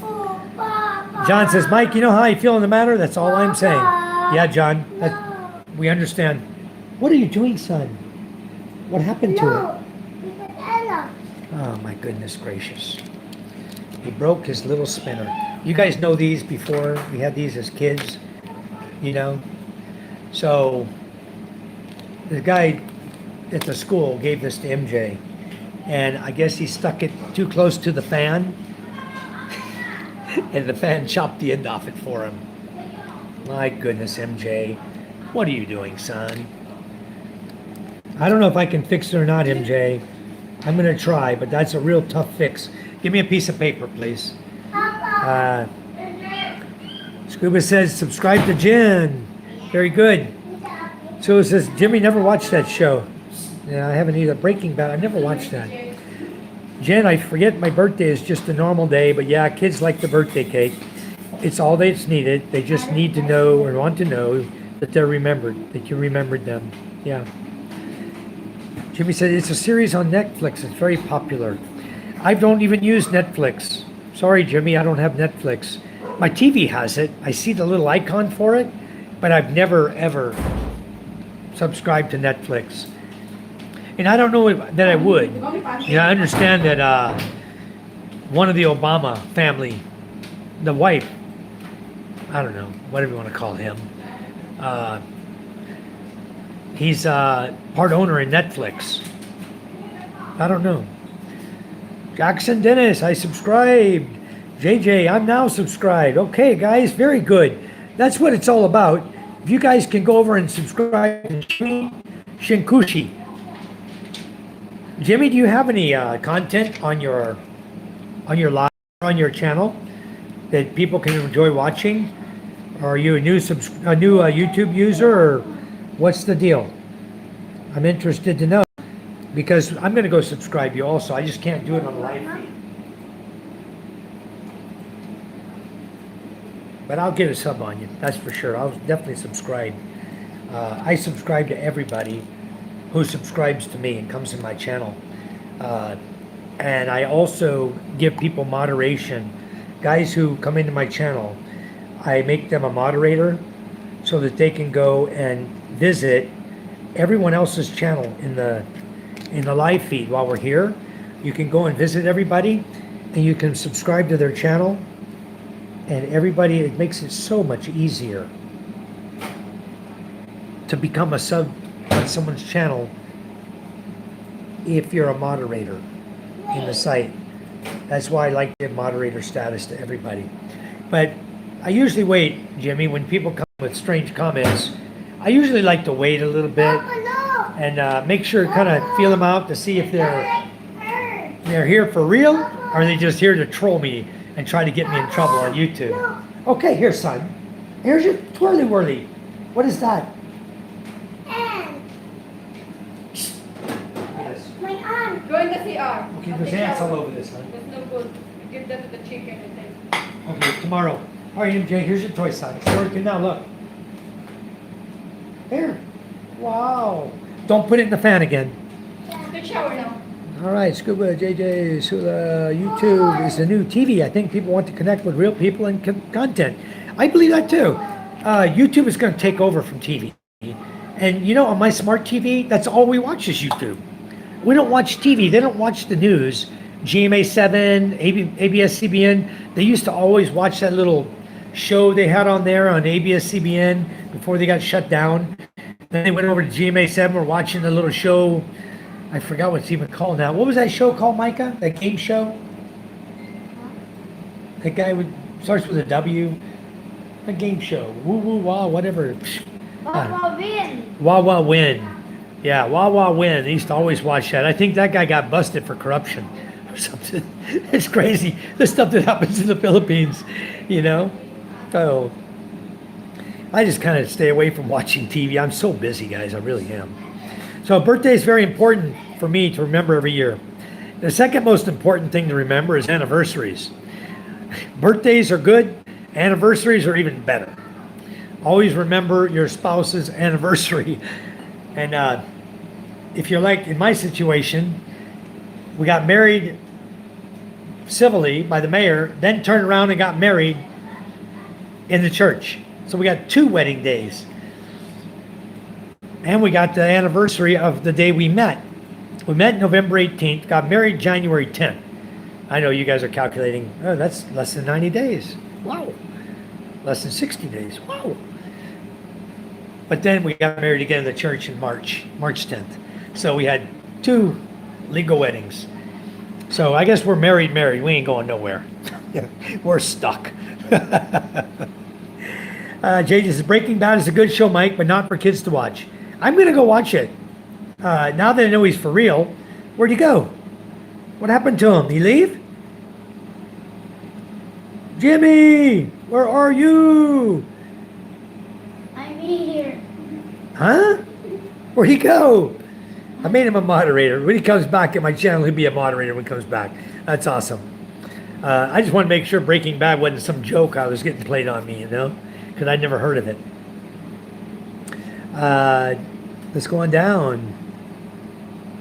Oh, Papa. John says, Mike, you know how I feel in the matter? That's all I'm saying. Yeah, John, No. we understand. What are you doing, son? What happened to it? No. It's an Ella. Oh, my goodness gracious. He broke his little spinner. You guys know these before. We had these as kids, you know. So the guy at the school gave this to MJ. And I guess he stuck it too close to the fan. And the fan chopped the end off it for him. My goodness, MJ. What are you doing, son? I don't know if I can fix it or not, MJ. I'm going to try, but that's a real tough fix. Give me a piece of paper, please. Papa. Scuba says, subscribe to Jen. Very good. So it says, Jimmy never watched that show. Yeah, I haven't either. Breaking Bad, I've never watched that. Jen, I forget my birthday is just a normal day, but yeah, kids like the birthday cake. It's all that's needed. They just need to know or want to know that they're remembered, that you remembered them. Yeah. Jimmy said, it's a series on Netflix. It's very popular. I don't even use Netflix. Sorry, Jimmy, I don't have Netflix. My TV has it. I see the little icon for it, but I've never, ever subscribed to Netflix. And I don't know that I would. I understand that one of the Obama family, the wife, I don't know, whatever you want to call him, he's part owner in Netflix. I don't know. Jackson Dennis, I subscribed. JJ, I'm now subscribed. Okay, guys, very good. That's what it's all about. If you guys can go over and subscribe to Shinkushi. Jimmy, do you have any content on your live, on your channel that people can enjoy watching? Or are you a new YouTube user, or what's the deal? I'm interested to know, because I'm going to go subscribe you also. I just can't do it on live feed. But I'll get a sub on you, that's for sure. I'll definitely subscribe. I subscribe to everybody who subscribes to me and comes in my channel. And I also give people moderation. Guys who come into my channel, I make them a moderator so that they can go and visit everyone else's channel in the live feed while we're here. You can go and visit everybody, and you can subscribe to their channel. And everybody, it makes it so much easier to become a sub on someone's channel if you're a moderator in the site. That's why I like to give moderator status to everybody. But I usually wait, Jimmy, when people come with strange comments. I usually like to wait a little bit and make sure, kind of feel them out to see if they're here for real, or are they just here to troll me and try to get me in trouble on YouTube. Okay, here, son. Here's your twirly whirly. What is that? And Yes. my aunt. Go in the CR. Okay, there's ants all over this, son. That's no good. You give that to the chicken, I think. Okay, tomorrow. All right, MJ, here's your toy, son. It's working now, look. Here. Wow. Don't put it in the fan again. Good shower now. All right, Scuba, JJ, Sula, YouTube is the new TV. I think people want to connect with real people and content. I believe that too. YouTube is going to take over from TV. And you know, on my smart TV, that's all we watch is YouTube. We don't watch TV. They don't watch the news. GMA7, ABS-CBN. They used to always watch that little show they had on there on ABS-CBN before they got shut down. Then they went over to GMA7. We're watching the little show. I forgot what it's even called now. What was that show called, Micah? That game show? That guy starts with a W. A game show. Woo woo wah, whatever. Papa Win. Wah wah win. Yeah, wah wah win. They used to always watch that. I think that guy got busted for corruption or something. It's crazy. The stuff that happens in the Philippines, you know? So I just kind of stay away from watching TV. I'm so busy, guys. I really am. So birthday is very important for me to remember every year. The second most important thing to remember is anniversaries. Birthdays are good. Anniversaries are even better. Always remember your spouse's anniversary. And if you're like in my situation, we got married civilly by the mayor, then turned around and got married in the church. So we got 2 wedding days. And we got the anniversary of the day we met. We met November 18th, got married January 10th. I know you guys are calculating, oh, that's less than 90 days. Wow. Less than 60 days. Wow. But then we got married again in the church in March 10th. So we had 2 legal weddings. So I guess we're married. We ain't going nowhere. We're stuck. Jay says, Breaking Bad is a good show, Mike, but not for kids to watch. I'm going to go watch it. Now that I know he's for real, where'd he go? What happened to him? He leave? Jimmy, where are you? I'm here. Huh? Where'd he go? I made him a moderator. When he comes back at my channel, he'll be a moderator when he comes back. That's awesome. I just want to make sure Breaking Bad wasn't some joke I was getting played on me, you know? Because I'd never heard of it. Let's go on down.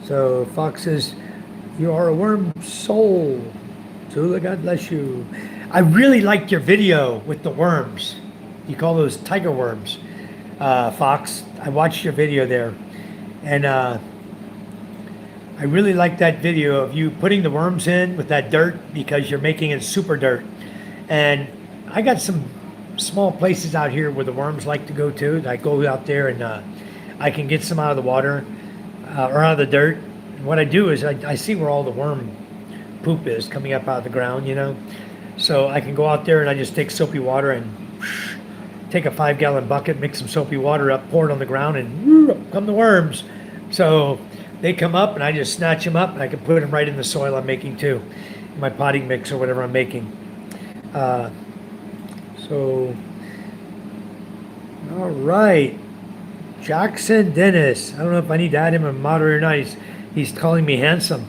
So Fox says, you are a worm soul. Tula, God bless you. I really liked your video with the worms. You call those tiger worms, Fox. I watched your video there. And I really liked that video of you putting the worms in with that dirt because you're making it super dirt. And I got some small places out here where the worms like to go to. I go out there and I can get some out of the water or out of the dirt. And what I do is I see where all the worm poop is coming up out of the ground, you know. So I can go out there and I just take soapy water and take a 5-gallon bucket, mix some soapy water up, pour it on the ground, and up come the worms. So they come up and I just snatch them up and I can put them right in the soil I'm making too, in my potting mix or whatever I'm making. So, all right. Jackson Dennis. I don't know if I need to add him a moderator or not. He's calling me handsome.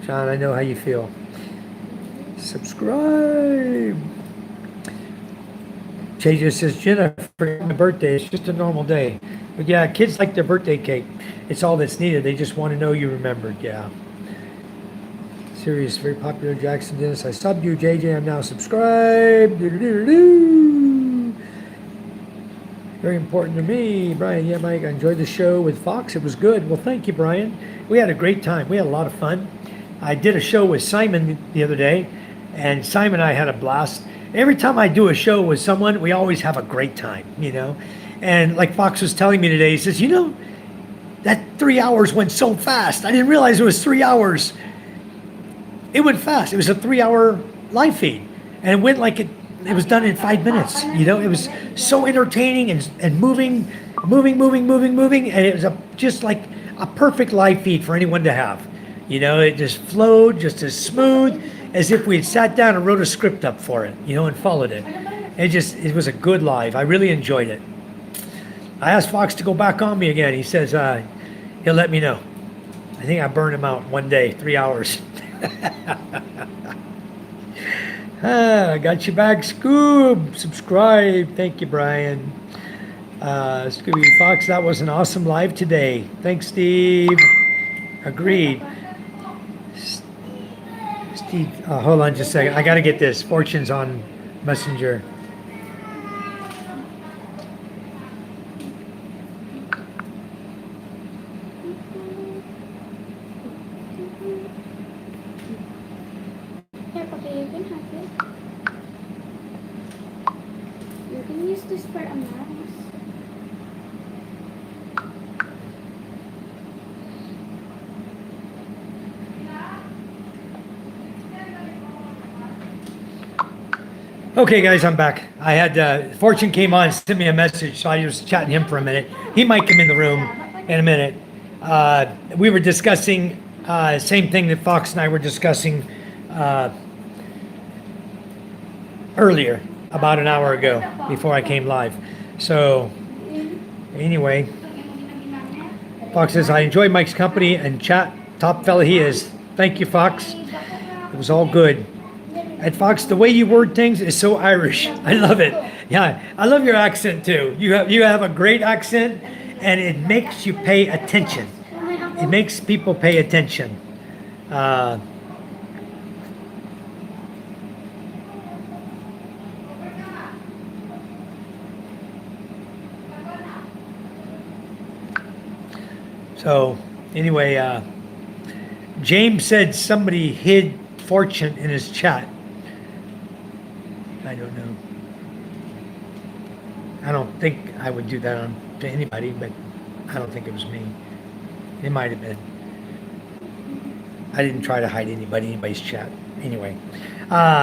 John, I know how you feel. Subscribe. Jay just says, Jennifer, my birthday, it's just a normal day. But yeah, kids like their birthday cake. It's all that's needed. They just want to know you remembered. Yeah. Series, very popular. Jackson Dennis. I subbed you, JJ. I'm now subscribed. Doo-doo-doo-doo. Very important to me. Brian, yeah, Mike, I enjoyed the show with Fox. It was good. Well, thank you, Brian. We had a great time. We had a lot of fun. I did a show with Simon the other day, and Simon and I had a blast. Every time I do a show with someone, we always have a great time, you know? And like Fox was telling me today, he says, you know, that 3 hours went so fast. I didn't realize it was 3 hours. It went fast. It was a 3-hour live feed. And it went like it was done in 5 minutes. You know, it was so entertaining and moving. And it was just like a perfect live feed for anyone to have. You know, it just flowed just as smooth as if we had sat down and wrote a script up for it, you know, and followed it. It was a good live. I really enjoyed it. I asked Fox to go back on me again. He says he'll let me know. I think I burned him out one day, 3 hours. I got you back, Scoob. Subscribe. Thank you, Brian. Scooby Fox, that was an awesome live today. Thanks, Steve. Agreed. Steve, hold on just a second. I got to get this. Fortune's on Messenger. you can have it. You can use this for a mouse. Okay, guys, I'm back. I had Fortune came on, sent me a message, so I was chatting him for a minute. He might come in the room in a minute. We were discussing same thing that Fox and I were discussing earlier, about an hour ago, before I came live. So, anyway, Fox says, I enjoy Mike's company and chat. Top fella he is. Thank you, Fox. It was all good. And Fox, the way you word things is so Irish. I love it. Yeah, I love your accent too. You have a great accent, and it makes you pay attention. It makes people pay attention. So anyway, James said somebody hid Fortune in his chat. I don't know. I don't think I would do that to anybody, but I don't think it was me. It might have been. I didn't try to hide anybody's chat. Anyway,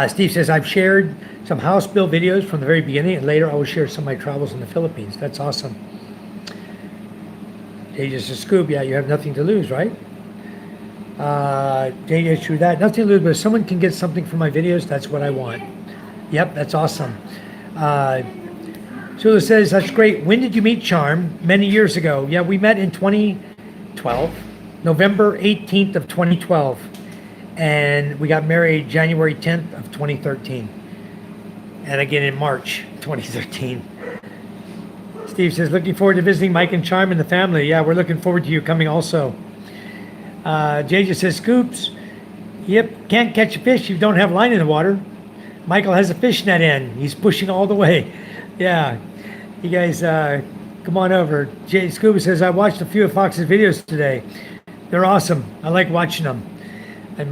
Steve says, I've shared some house build videos from the very beginning, and later I will share some of my travels in the Philippines. That's awesome. Jay just says, Scoob, yeah, you have nothing to lose, right? Jay is true that. Nothing to lose, but if someone can get something from my videos, that's what I want. Yep, that's awesome. Sula says, that's great. When did you meet Charm? Many years ago. Yeah, we met in 2012, November 18th of 2012. And we got married January 10th of 2013. And again in March 2013. Steve says, looking forward to visiting Mike and Charm and the family. Yeah, we're looking forward to you coming also. Jay just says, Scoops, yep, can't catch a fish if you don't have line in the water. Michael has a fish net in. He's pushing all the way. Yeah. You guys, come on over. Jay Scuba says, I watched a few of Fox's videos today. They're awesome. I like watching them. I'm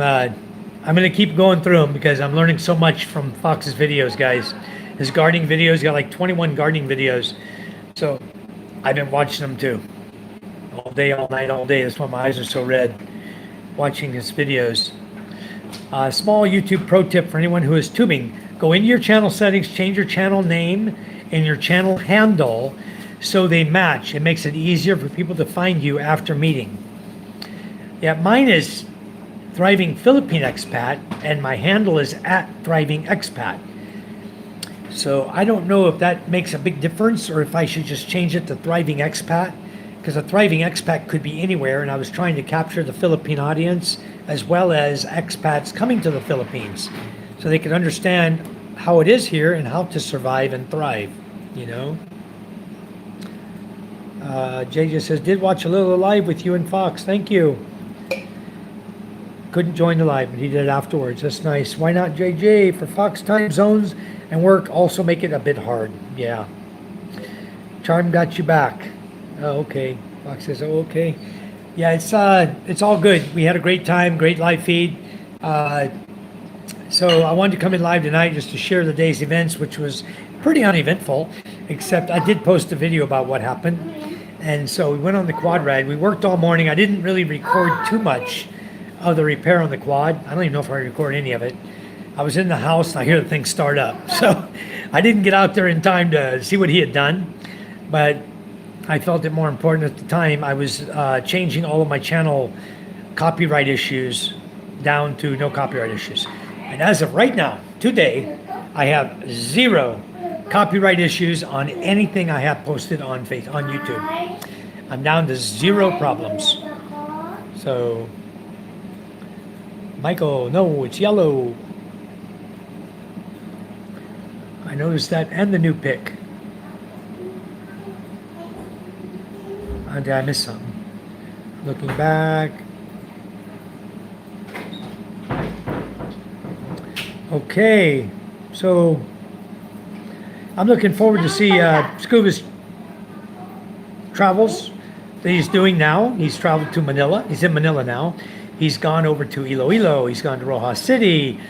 going to keep going through them because I'm learning so much from Fox's videos, guys. His gardening videos, got like 21 gardening videos. So I've been watching them too. All day, all night, all day. That's why my eyes are so red watching his videos. Small YouTube pro tip for anyone who is tubing. Go into your channel settings, change your channel name and your channel handle so they match. It makes it easier for people to find you after meeting. Yeah, mine is Thriving Philippine Expat and my handle is @ThrivingExpat. So I don't know if that makes a big difference or if I should just change it to Thriving Expat, because a Thriving Expat could be anywhere, and I was trying to capture the Philippine audience as well as expats coming to the Philippines so they could understand how it is here and how to survive and thrive, you know. Jay just says, did watch a little live with you and Fox. Thank you. Couldn't join the live, but he did it afterwards. That's nice. Why not JJ? For Fox time zones and work also make it a bit hard. Yeah. Charm got you back. Oh, okay. Fox says, oh, okay. Yeah, it's all good. We had a great time, great live feed. So I wanted to come in live tonight just to share the day's events, which was pretty uneventful, except I did post a video about what happened. And so we went on the quad ride. We worked all morning. I didn't really record too much of the repair on the quad. I don't even know if I record any of it. I was in the house and I hear the thing start up. So I didn't get out there in time to see what he had done, but I felt it more important at the time. I was changing all of my channel copyright issues down to no copyright issues. And as of right now, today, I have 0 copyright issues on anything I have posted on YouTube. I'm down to 0 problems. So, Michael, no, it's yellow. I noticed that, and the new pick. Did I miss something? Looking back. Okay, so I'm looking forward to see Scuba's travels that he's doing now. He's traveled to Manila. He's in Manila now. He's gone over to Iloilo. He's gone to Rojas City,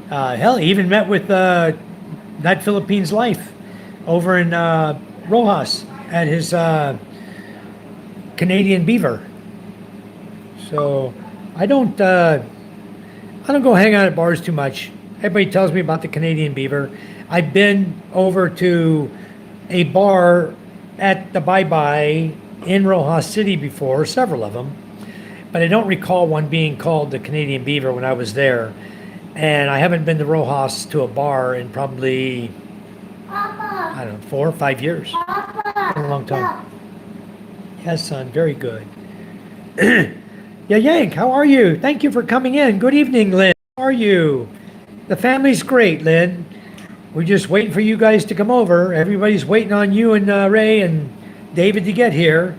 Hell, he even met with that Philippines life over in Rojas at his Canadian beaver. So I don't go hang out at bars too much. Everybody tells me about the Canadian beaver. I've been over to a bar at the Bye Bye in Rojas City before, several of them, but I don't recall one being called the Canadian beaver when I was there. And I haven't been to Rojas to a bar in probably, Papa, I don't know, 4 or 5 years. Papa. Been a long time. Yes, son, very good. Yeah, Yank, how are you? Thank you for coming in. Good evening, Lynn. How are you? The family's great, Lynn. We're just waiting for you guys to come over. Everybody's waiting on you and Ray and David to get here.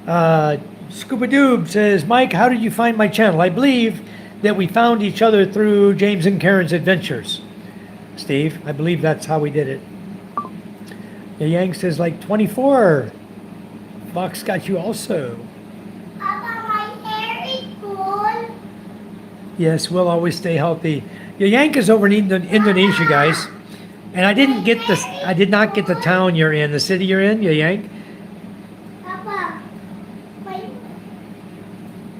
Scuba Doob says, Mike, how did you find my channel? I believe that we found each other through James and Karen's adventures. Steve, I believe that's how we did it. Yeah, Yank says, like 24. Fox got you also. Papa, my hair is cool. Yes, we'll always stay healthy. Your Yank is over in Indonesia, guys. And I did not get the town you're in, the city you're in, your Yank. Papa, wait.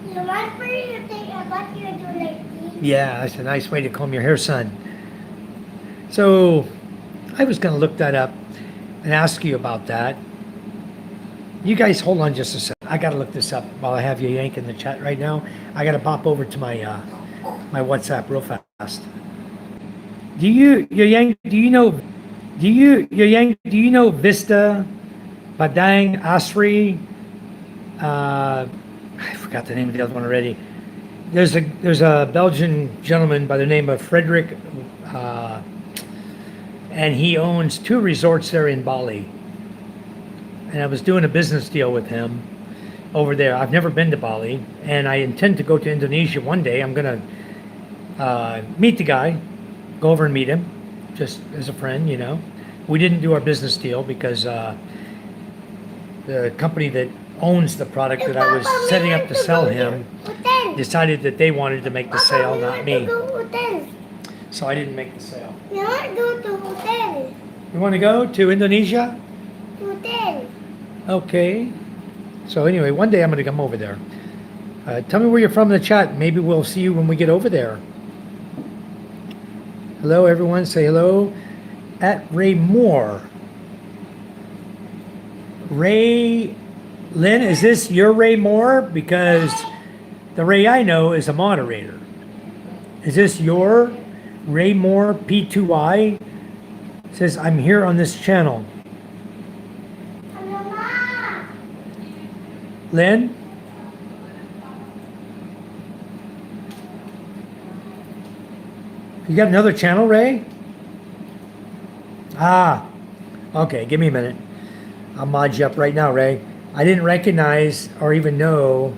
You want for you to think about you do like this? Yeah, that's a nice way to comb your hair, son. So, I was going to look that up and ask you about that. You guys hold on just a sec. I got to look this up while I have you Yank in the chat right now. I got to pop over to my my WhatsApp real fast. Do you know Vista, Padang, Asri? I forgot the name of the other one already. There's a Belgian gentleman by the name of Frederick, and he owns 2 resorts there in Bali. And I was doing a business deal with him over there. I've never been to Bali, and I intend to go to Indonesia one day. I'm gonna meet the guy, go over and meet him, just as a friend, you know. We didn't do our business deal because the company that owns the product that I was setting up to sell him decided that they wanted to make the sale, not me. So I didn't make the sale. We want to go to hotel. You want to go to Indonesia? Hotel. Okay. So anyway, one day I'm going to come over there. Tell me where you're from in the chat. Maybe we'll see you when we get over there. Hello, everyone. Say hello. At Ray Moore. Ray, Lynn, is this your Ray Moore? Because the Ray I know is a moderator. Is this your Ray Moore P2I? Says, I'm here on this channel. Mama. Lynn? You got another channel, Ray? Ah, okay, give me a minute. I'll mod you up right now, Ray. I didn't recognize or even know,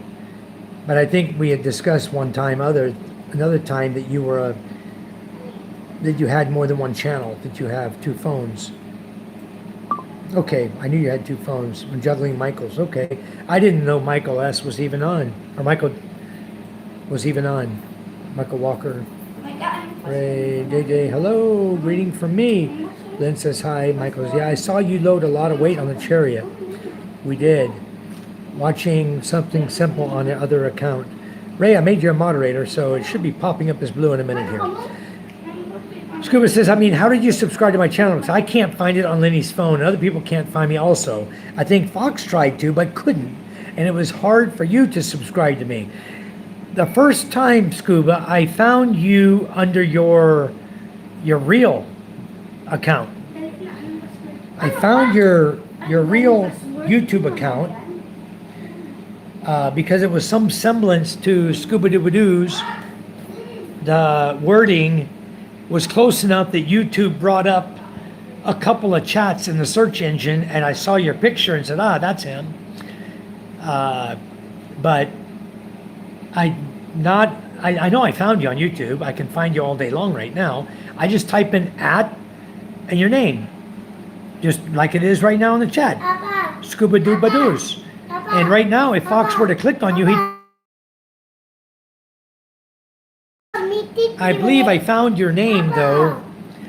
but I think we had discussed another time that you had more than one channel, that you have 2 phones. Okay, I knew you had 2 phones. I'm juggling Michael's. Okay, I didn't know Michael S was even on, or Michael was even on. Michael Walker. Ray, JJ, hello, greeting from me. Lynn says hi. Michael says, yeah, I saw you load a lot of weight on the chariot. We did. Watching something simple on the other account. Ray, I made you a moderator, so it should be popping up as blue in a minute here. Scuba says, I mean, how did you subscribe to my channel? Because I can't find it on Lenny's phone, and other people can't find me also. I think Fox tried to, but couldn't. And it was hard for you to subscribe to me. The first time, Scuba, I found you under your real account. I found your real YouTube account because it was some semblance to Scuba Dooba Doo's. The wording was close enough that YouTube brought up a couple of chats in the search engine, and I saw your picture and said, that's him. But I know I found you on YouTube. I can find you all day long right now. I just type in @ and your name, just like it is right now in the chat. Papa. Scuba Dooba Doos. And right now, if Fox were to click on you, he me teach I you believe I like- found your name though.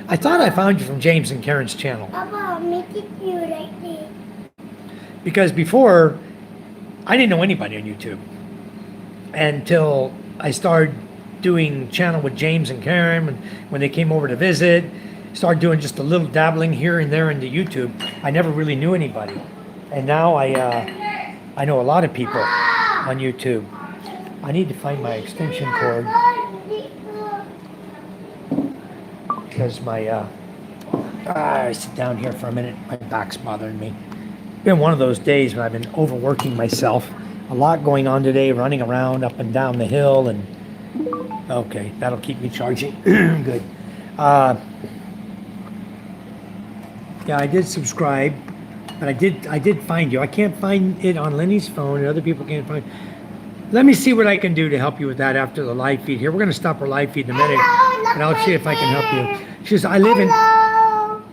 I thought I found you from James and Karen's channel. Papa, me teach you like this. Because before, I didn't know anybody on YouTube until I started doing channel with James and Karen when they came over to visit. Started doing just a little dabbling here and there into YouTube. I never really knew anybody, and now I know a lot of people on YouTube. I need to find my extension cord because my I sit down here for a minute. My back's bothering me. Been one of those days when I've been overworking myself. A lot going on today, running around up and down the hill, and okay, that'll keep me charging. Good. Yeah, I did subscribe, but I did find you. I can't find it on Lenny's phone, and other people can't find. Let me see what I can do to help you with that after the live feed. Here, we're gonna stop our live feed in a minute, and I'll see if I can help you. She says, I live in. Hello.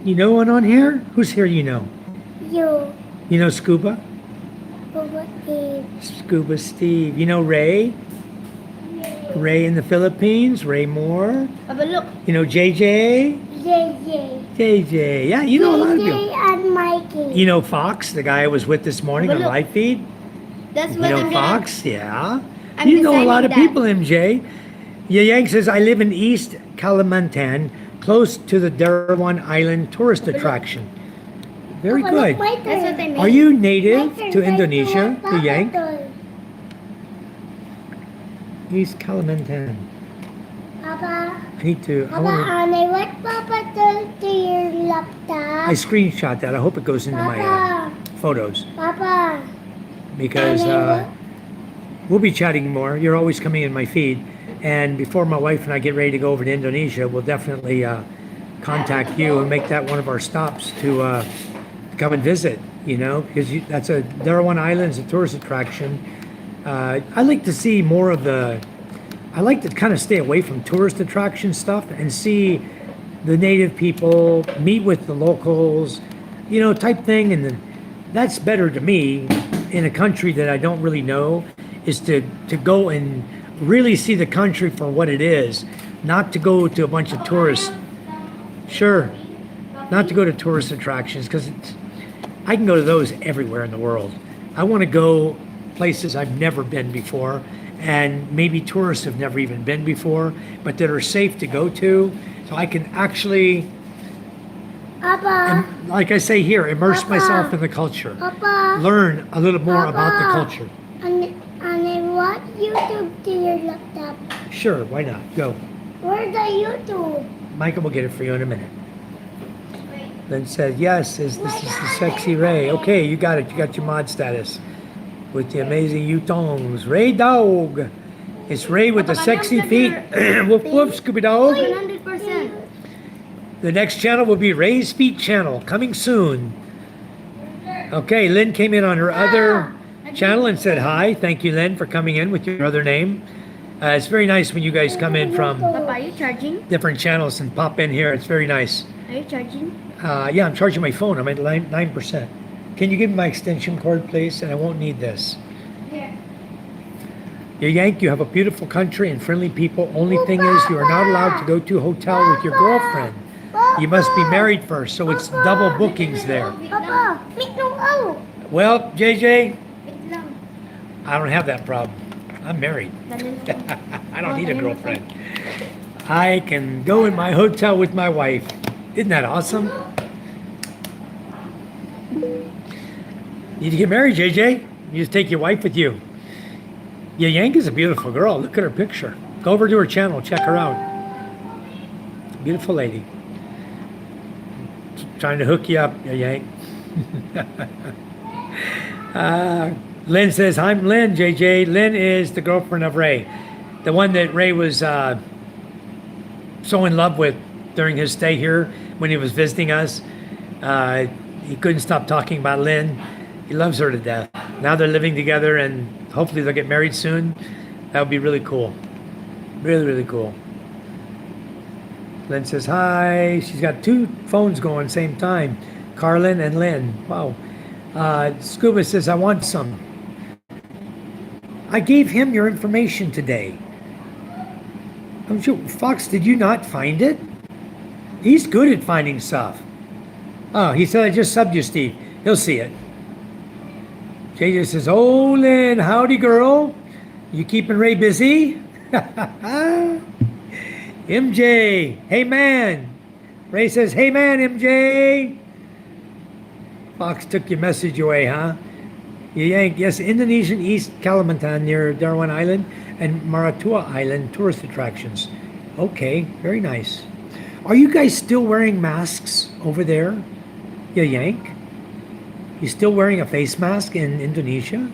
You know one on here? Who's here? You know? You. You know Scuba? Papa Steve. Scuba Steve. You know Ray? Ray in the Philippines. Ray Moore. Papa, look. You know JJ? JJ. JJ. Yeah, you know a lot of people. JJ and Mikey. You know Fox, the guy I was with this morning on Look. live feed? That's You what know I'm gonna... Fox? Yeah. I'm You know a lot of designing people, MJ. Yeah, Yang says, I live in East Kalimantan, close to the Derawan Island tourist attraction. Very Papa, look, good. my That's what I turn. mean. Are you My native turn, to my Indonesia, turn, the Papa Yank? turn. East Kalimantan. Papa. I need to, I Papa, want to, Annie, what Papa done to your laptop? I screenshot that. I hope it goes into my Papa. photos Papa. because we'll be chatting more. You're always coming in my feed. And before my wife and I get ready to go over to Indonesia, we'll definitely contact you and make that one of our stops to come and visit, you know, because that's a Derawan Island is a tourist attraction. I like to see more of I like to kind of stay away from tourist attraction stuff and see the native people, meet with the locals, you know, type thing. And then that's better to me in a country that I don't really know, is to go and really see the country for what it is, not to go to a bunch of tourists. Sure, not to go to tourist attractions, because I can go to those everywhere in the world. I want to go places I've never been before, and maybe tourists have never even been before, but that are safe to go to, so I can actually, Papa. like I say here, immerse Papa. myself in the culture, Papa. learn a little more about the Papa. culture. And what YouTube to your laptop? Sure, why not? Go. Where's the YouTube? Michael will get it for you in a minute. Then said, yes, this is the sexy Ray. Okay, you got it. You got your mod status with the amazing Utongs. Ray Dog. It's Ray with the sexy feet. Woof woof, Scooby Dog. 100%. The next channel will be Ray's Feet channel, coming soon. Okay, Lynn came in on her other channel and said hi. Thank you, Lynn, for coming in with your other name. It's very nice when you guys come in from Papa, are you charging? different channels and pop in here. It's very nice. Are you charging? Yeah, I'm charging my phone. I'm at 9%. Can you give me my extension cord, please? And I won't need this. Here. You Yank, you have a beautiful country and friendly people. Only thing is, you are not allowed to go to a hotel with your girlfriend. You must be married first, so it's double bookings there. Papa, meet no out. Well, JJ, Wait lang. I don't have that problem. I'm married. Dali lang. I don't need a girlfriend. I can go in my hotel with my wife. Isn't that awesome? Need to get married, JJ. You just take your wife with you. Yeah, Yank is a beautiful girl. Look at her picture. Go over to her channel. Check her out. Beautiful lady. Trying to hook you up, yeah, Yank. Lynn says, I'm Lynn, JJ. Lynn is the girlfriend of Ray. The one that Ray was so in love with during his stay here when he was visiting us. He couldn't stop talking about Lynn. He loves her to death. Now they're living together and hopefully they'll get married soon. That would be really cool. Really, really cool. Lynn says hi. She's got two phones going same time. Carlin and Lynn. Wow. Scuba says, I want some. I gave him your information today. Oh, shoot. Fox, did you not find it? He's good at finding stuff. Oh, he said I just subbed you, Steve. He'll see it. JJ says, "Oh, Lynn, howdy, girl. You keeping Ray busy?" MJ, hey man. Ray says, "Hey man, MJ." Fox took your message away, huh? You yank. Yes, Indonesian East Kalimantan near Darwin Island and Maratua Island tourist attractions. Okay, very nice. Are you guys still wearing masks over there? You yank? You still wearing a face mask in Indonesia?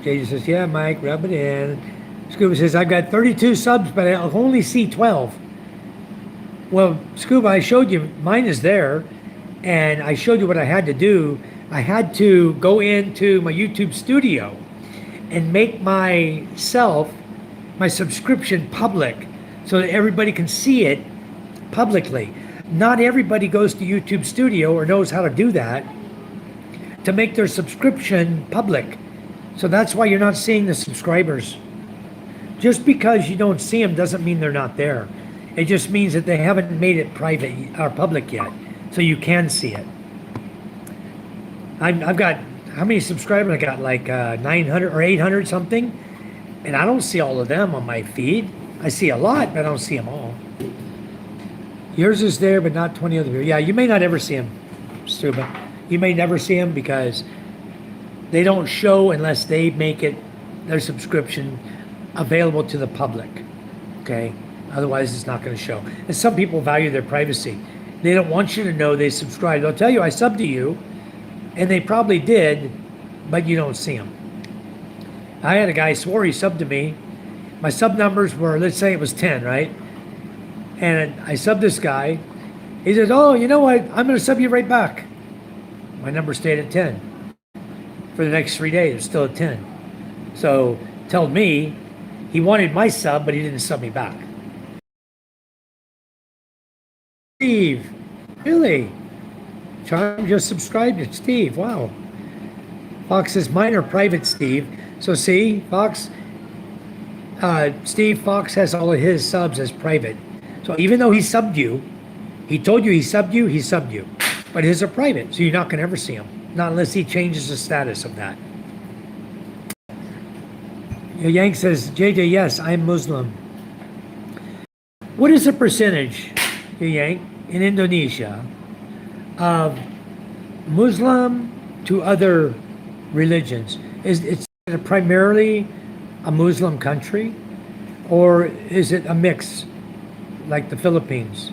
JJ says, "Yeah, Mike, rub it in." Scuba says, "I've got 32 subs, but I'll only see 12. Well, Scuba, I showed you, mine is there, and I showed you what I had to do. I had to go into my YouTube studio and make myself, my subscription public so that everybody can see it publicly. Not everybody goes to YouTube Studio or knows how to do that to make their subscription public. So that's why you're not seeing the subscribers. Just because you don't see them doesn't mean they're not there. It just means that they haven't made it private or public yet, so you can see it. I've got, how many subscribers? I got like 900 or 800 something, and I don't see all of them on my feed. I see a lot, but I don't see them all. Yours is there, but not 20 other people. Yeah, you may not ever see them, Stuba. You may never see them because they don't show unless they make it, their subscription, available to the public. Okay? Otherwise, it's not going to show. And some people value their privacy. They don't want you to know they subscribed. They'll tell you, "I subbed to you," and they probably did, but you don't see them. I had a guy swore he subbed to me. My sub numbers were, let's say it was 10, right? And I subbed this guy. He says, "Oh, you know what? I'm going to sub you right back." My number stayed at 10. For the next 3 days, it was still at 10. So, told me he wanted my sub, but he didn't sub me back. Steve, really? Charm just subscribed to Steve. Wow. Fox says, "Mine are private, Steve." So see, Fox, Steve Fox has all of his subs as private. So even though he subbed you, he told you he subbed you. But his are private, so you're not going to ever see him. Not unless he changes the status of that. Yank says, "JJ, yes, I'm Muslim." What is the percentage, Yank, in Indonesia of Muslim to other religions? Is it primarily a Muslim country, or is it a mix like the Philippines?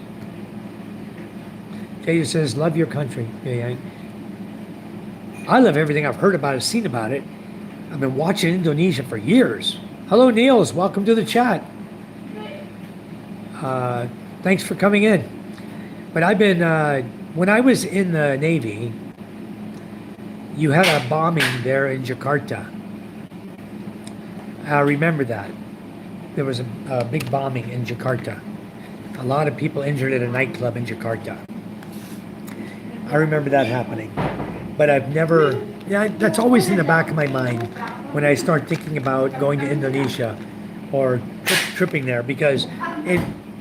JJ says, "Love your country." Yank. I love everything I've heard about it, seen about it. I've been watching Indonesia for years. Hello, Niels. Welcome to the chat. Thanks for coming in. But I've been, when I was in the Navy, you had a bombing there in Jakarta. I remember that. There was a big bombing in Jakarta. A lot of people injured at a nightclub in Jakarta. I remember that happening. But I've never, that's always in the back of my mind when I start thinking about going to Indonesia or tripping there, because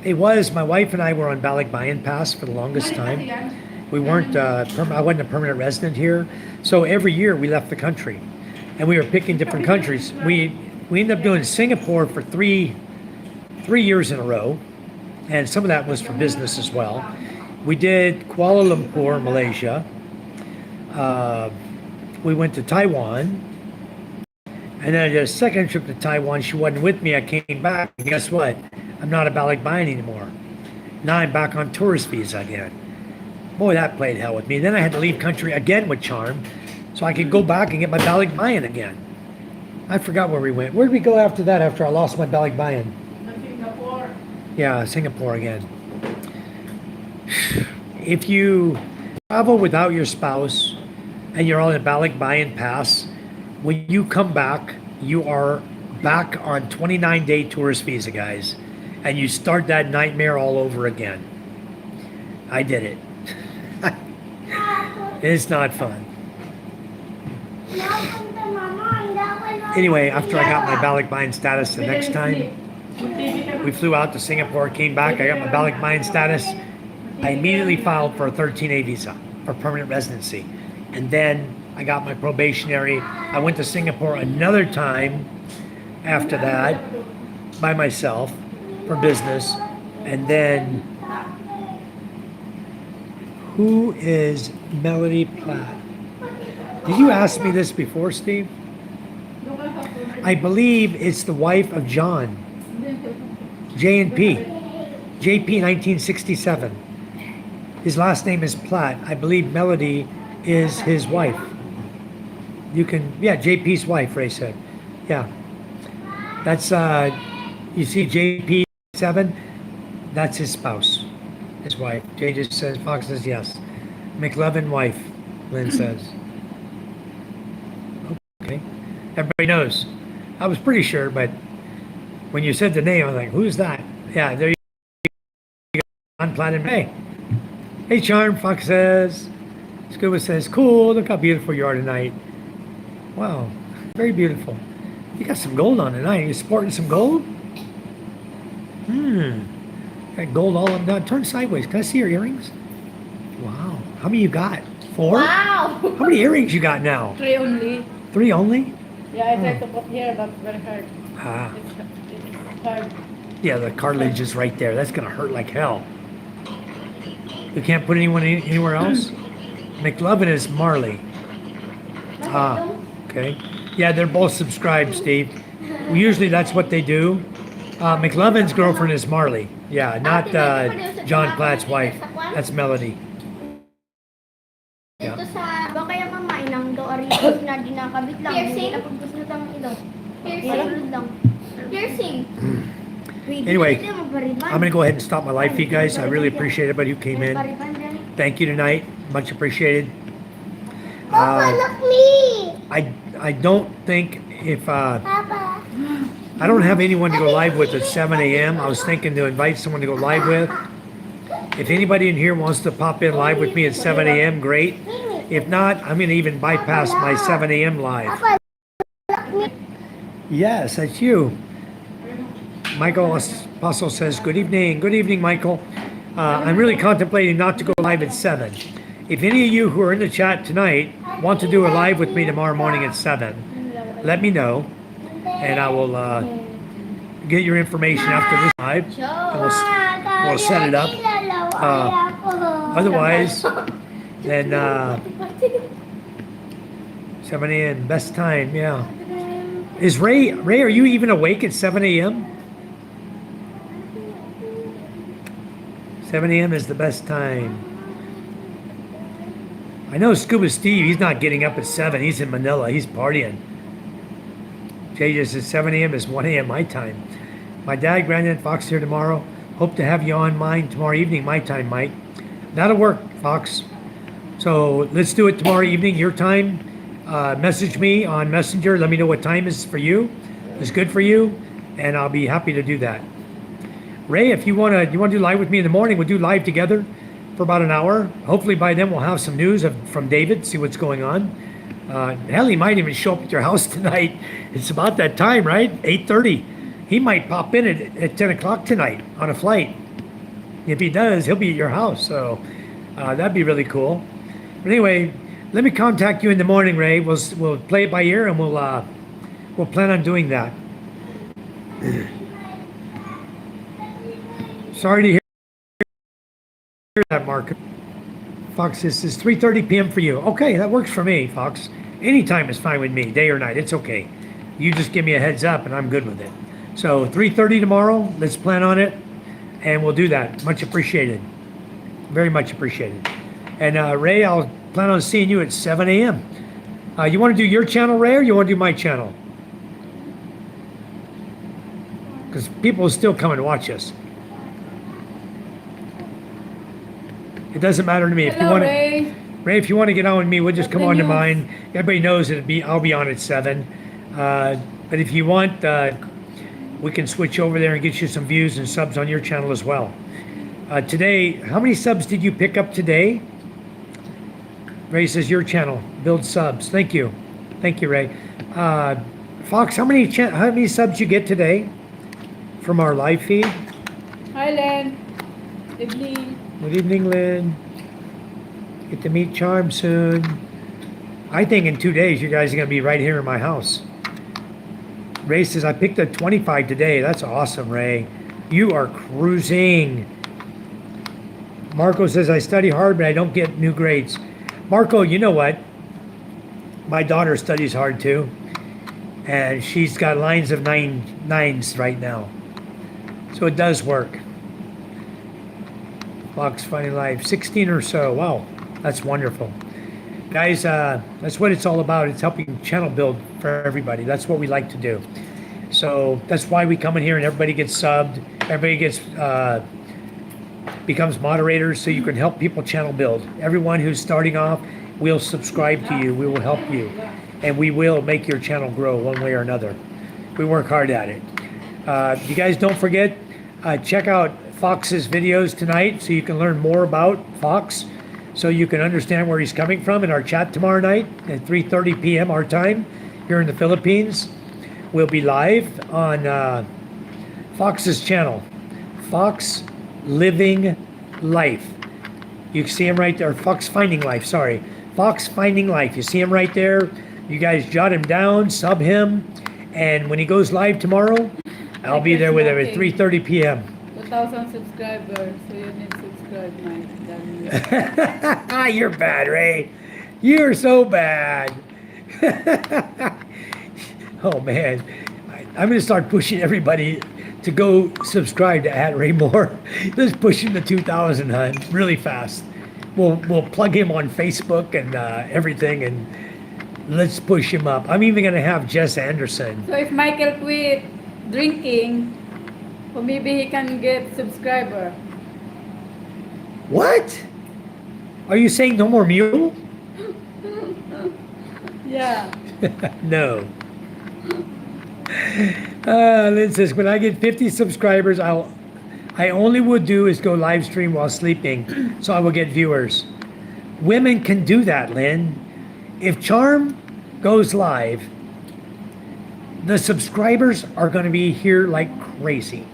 it was, my wife and I were on Balikbayan Pass for the longest time. We weren't, I wasn't a permanent resident here. So every year we left the country and we were picking different countries. We ended up doing Singapore for three years in a row. And some of that was for business as well. We did Kuala Lumpur, Malaysia. We went to Taiwan, and then I did a second trip to Taiwan. She wasn't with me. I came back, and guess what? I'm not a Balikbayan anymore. Now I'm back on tourist visa again. Boy, that played hell with me. Then I had to leave country again with Charm, so I could go back and get my Balikbayan again. I forgot where we went. Where did we go after that, after I lost my Balikbayan? Singapore. Yeah, Singapore again. If you travel without your spouse, and you're on a Balikbayan pass, when you come back, you are back on 29-day tourist visa, guys. And you start that nightmare all over again. I did it. It's not fun. Anyway, after I got my Balikbayan status the next time, We flew out to Singapore, came back. I got my balikbayan status. I immediately filed for a 13A visa for permanent residency. And then I got my probationary. I went to Singapore another time after that by myself for business. And then, who is Melody Platt? Did you ask me this before, Steve? I believe it's the wife of John. J&P. JP 1967. His last name is Platt. I believe Melody is his wife. You can, yeah, JP's wife, Ray said. Yeah. That's, you see JP 7? That's his spouse, his wife. Jay just says, Fox says yes. McLovin wife, Lynn says. Okay. Everybody knows. I was pretty sure, but when you said the name, I was like, who's that? Yeah, there you go. On Planet May. Hey, Charm, Fox says. Scuba says, cool, look how beautiful you are tonight. Wow, very beautiful. You got some gold on tonight. Are you sporting some gold? Got gold all up and down. Turn sideways. Can I see your earrings? Wow. How many you got? 4? Wow! How many earrings you got now? 3 only. 3 only? Yeah, I tried to put here, but very hard. Ah. It's hard. Yeah, the cartilage is right there. That's gonna hurt like hell. You can't put anyone anywhere else? McLovin is Marley. Ah, okay. Yeah, they're both subscribed, Steve. Usually that's what they do. McLovin's girlfriend is Marley. Yeah, not John Platt's wife. That's Melody. Dito sa, ba kaya mamain ng do aritos na dinakabit lang. Piercing? Napagpus na tang ilo. Piercing? lang. Piercing. Anyway, I'm gonna go ahead and stop my live feed, guys. I really appreciate everybody who came in. Thank you tonight. Much appreciated. Papa, look me. I don't think if Papa. I don't have anyone to go live with at 7 a.m. I was thinking to invite someone to go live with. If anybody in here wants to pop in live with me at 7 a.m., great. If not, I'm going to even bypass my 7 a.m. live. Papa, look me. Yes, that's you. Michael Apostle says, good evening. Good evening, Michael. I'm really contemplating not to go live at 7. If any of you who are in the chat tonight want to do a live with me tomorrow morning at 7, let me know. And I will get your information after this live. And we'll set it up. Otherwise, then 7 a.m. best time. Yeah. Is Ray? Are you even awake at 7 a.m.? 7 a.m. is the best time. I know Scuba Steve. He's not getting up at 7. He's in Manila. He's partying. Jay just says 7 a.m. is 1 a.m. my time. My dad, Granddad Fox here tomorrow. Hope to have you on mine tomorrow evening, my time, Mike. That'll work, Fox. So let's do it tomorrow evening, your time. Message me on Messenger. Let me know what time is for you. Is good for you, and I'll be happy to do that. Ray, if you wanna do live with me in the morning, we'll do live together for about an hour. Hopefully by then we'll have some news from David. See what's going on. Hell, he might even show up at your house tonight. It's about that time, right? 8:30. He might pop in at 10 o'clock tonight on a flight. If he does, he'll be at your house. So that'd be really cool. But anyway, let me contact you in the morning, Ray. We'll play it by ear, and we'll plan on doing that. Sorry to hear that, Mark. Fox, this is 3:30 p.m. for you. Okay, that works for me, Fox. Anytime is fine with me, day or night. It's okay. You just give me a heads up, and I'm good with it. So 3:30 tomorrow. Let's plan on it, and we'll do that. Much appreciated. Very much appreciated. And Ray, I'll plan on seeing you at 7 a.m. You want to do your channel, Ray, or you want to do my channel? Because people will still come and watch us. It doesn't matter to me. If you want to, Ray, if you want to get on with me, we'll just come on to mine. Everybody knows I'll be on at 7. But if you want, we can switch over there and get you some views and subs on your channel as well. Today, how many subs did you pick up today? Ray says your channel, build subs. Thank you, Ray. Fox, how many subs you get today from our live feed. Hi, Len. Evening. Good evening, Lynn. Get to meet Charm soon. I think in 2 days you guys are gonna be right here in my house. Ray says I picked a 25 today. That's awesome, Ray. You are cruising. Marco says I study hard, but I don't get new grades. Marco, you know what? My daughter studies hard too, and she's got lines of nines right now. So it does work. Fox Funny Life, 16 or so. Wow, that's wonderful. Guys, that's what it's all about. It's helping channel build for everybody. That's what we like to do. So that's why we come in here and everybody gets subbed. Everybody gets becomes moderators so you can help people channel build. Everyone who's starting off, we'll subscribe to you. We will help you. And we will make your channel grow one way or another. We work hard at it. You guys don't forget, check out Fox's videos tonight so you can learn more about Fox, so you can understand where he's coming from in our chat tomorrow night at 3:30 p.m. our time here in the Philippines. We'll be live on Fox's channel, Fox Living Life. You can see him right there, Fox Finding Life, sorry. Fox Finding Life. You see him right there. You guys jot him down, sub him, and when he goes live tomorrow, I'll be there with him at 3:30 p.m. 2,000 subscribers, so you need to subscribe, Mike. You're bad, Ray. You're so bad. Oh man, I'm gonna start pushing everybody to go subscribe to @RayMoore. Let's push him to 2,000, hun, really fast. We'll plug him on Facebook and everything, and let's push him up. I'm even gonna have Jess Anderson. So if Michael quit drinking, or maybe he can get subscriber. What? Are you saying no more mule? Yeah. No. Lynn says, when I get 50 subscribers, I only would do is go live stream while sleeping, so I will get viewers. Women can do that, Lynn. If Charm goes live, the subscribers are going to be here like crazy.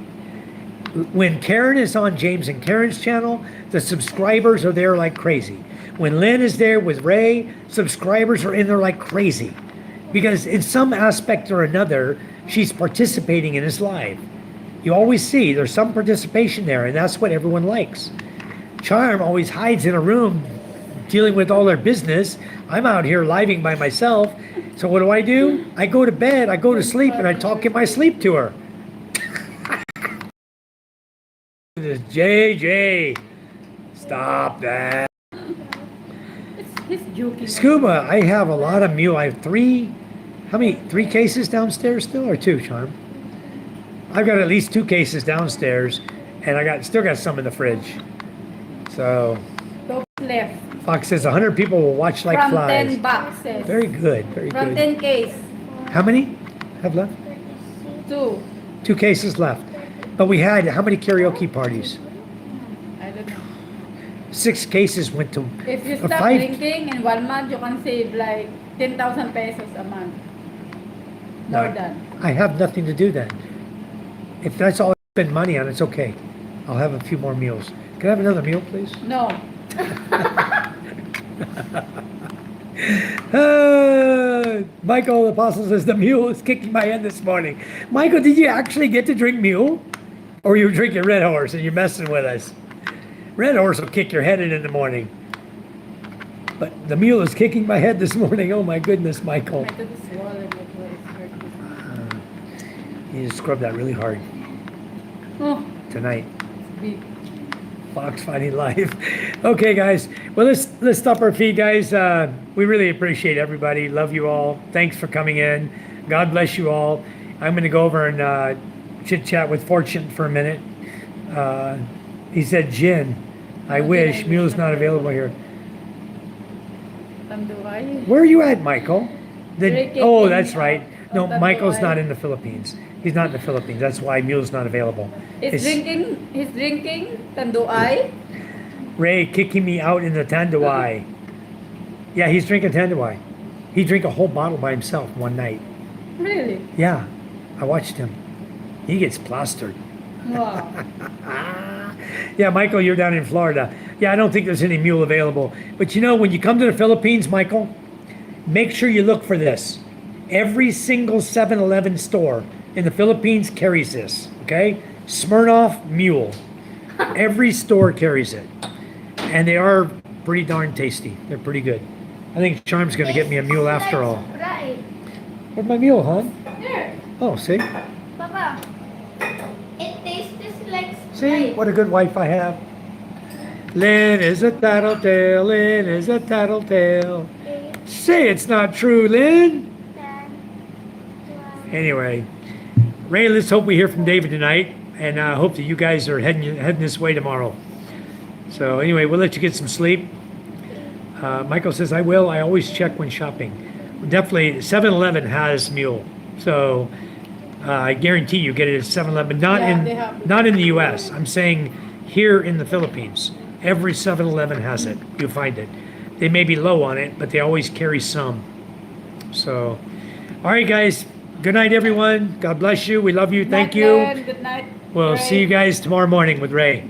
When Karen is on James and Karen's channel, the subscribers are there like crazy. When Lynn is there with Ray, subscribers are in there like crazy. Because in some aspect or another, she's participating in his live. You always see there's some participation there, and that's what everyone likes. Charm always hides in a room dealing with all their business. I'm out here living by myself. So what do? I go to bed, I go to sleep, and I talk in my sleep to her. This JJ, stop that. He's joking. Scuba, I have a lot of mule. I have three cases downstairs still, or two, Charm? I've got at least 2 cases downstairs, and I still got some in the fridge. So, Top left. Fox says 100 people will watch like From flies. 10 boxes. Very good, very From good. 10 case. How many have left? 2. 2 cases left. But we had, how many karaoke parties? I don't know. 6 cases went to If you stop 5. drinking in 1 month, you can save like 10,000 pesos a month. More No, than. I have nothing to do then. If that's all I spend money on, it's okay. I'll have a few more meals. Can I have another meal, please? No. Michael the Apostle says the mule is kicking my head this morning. Michael, did you actually get to drink mule? Or you were drinking Red Horse and you're messing with us? Red Horse will kick your head in the morning. But the mule is kicking my head this morning. Oh my goodness, Michael. I took a swallow and it was hurting. You need to scrub that really hard Oh, tonight. it's big. Fox Finding Life. Okay, guys. Well, let's stop our feed, guys. We really appreciate everybody. Love you all. Thanks for coming in. God bless you all. I'm going to go over and chit chat with Fortune for a minute. He said, "Gin, I wish Mule's not available here." Tanduay. Where are you at, Michael? Drinking Oh, in, that's right. No, Tanduay. Michael's not in the Philippines. He's not in the Philippines. That's why Mule's not available. He's drinking Tanduay. Ray kicking me out in the Tanduay. Yeah, he's drinking Tanduay. He drank a whole bottle by himself one night. Really? Yeah, I watched him. He gets plastered. Wow. Yeah, Michael, you're down in Florida. Yeah, I don't think there's any mule available. But you know, when you come to the Philippines, Michael, make sure you look for this. Every single 7-Eleven store in the Philippines carries this, okay? Smirnoff Mule. Every store carries it. And they are pretty darn tasty. They're pretty good. I think Charm's going to get me a mule after all. Right. Where's my mule, hon? Here. Oh, see? Papa, it tastes just like See? Sprite. What a good wife I have. Lynn is a tattletale. Lynn is a tattletale. Say it's not true, Lynn. Anyway, Ray, let's hope we hear from David tonight, and I hope that you guys are heading this way tomorrow. So anyway, we'll let you get some sleep. Michael says, I will. I always check when shopping. Definitely, 7-Eleven has mule. So I guarantee you get it at 7-Eleven. Yeah, they have. Not in the U.S. I'm saying here in the Philippines. Every 7-Eleven has it. You find it. They may be low on it, but they always carry some. So, all right, guys. Good night, everyone. God bless you. We love you. Thank Night, you. Len. Good night. We'll Ray. see you guys tomorrow morning with Ray.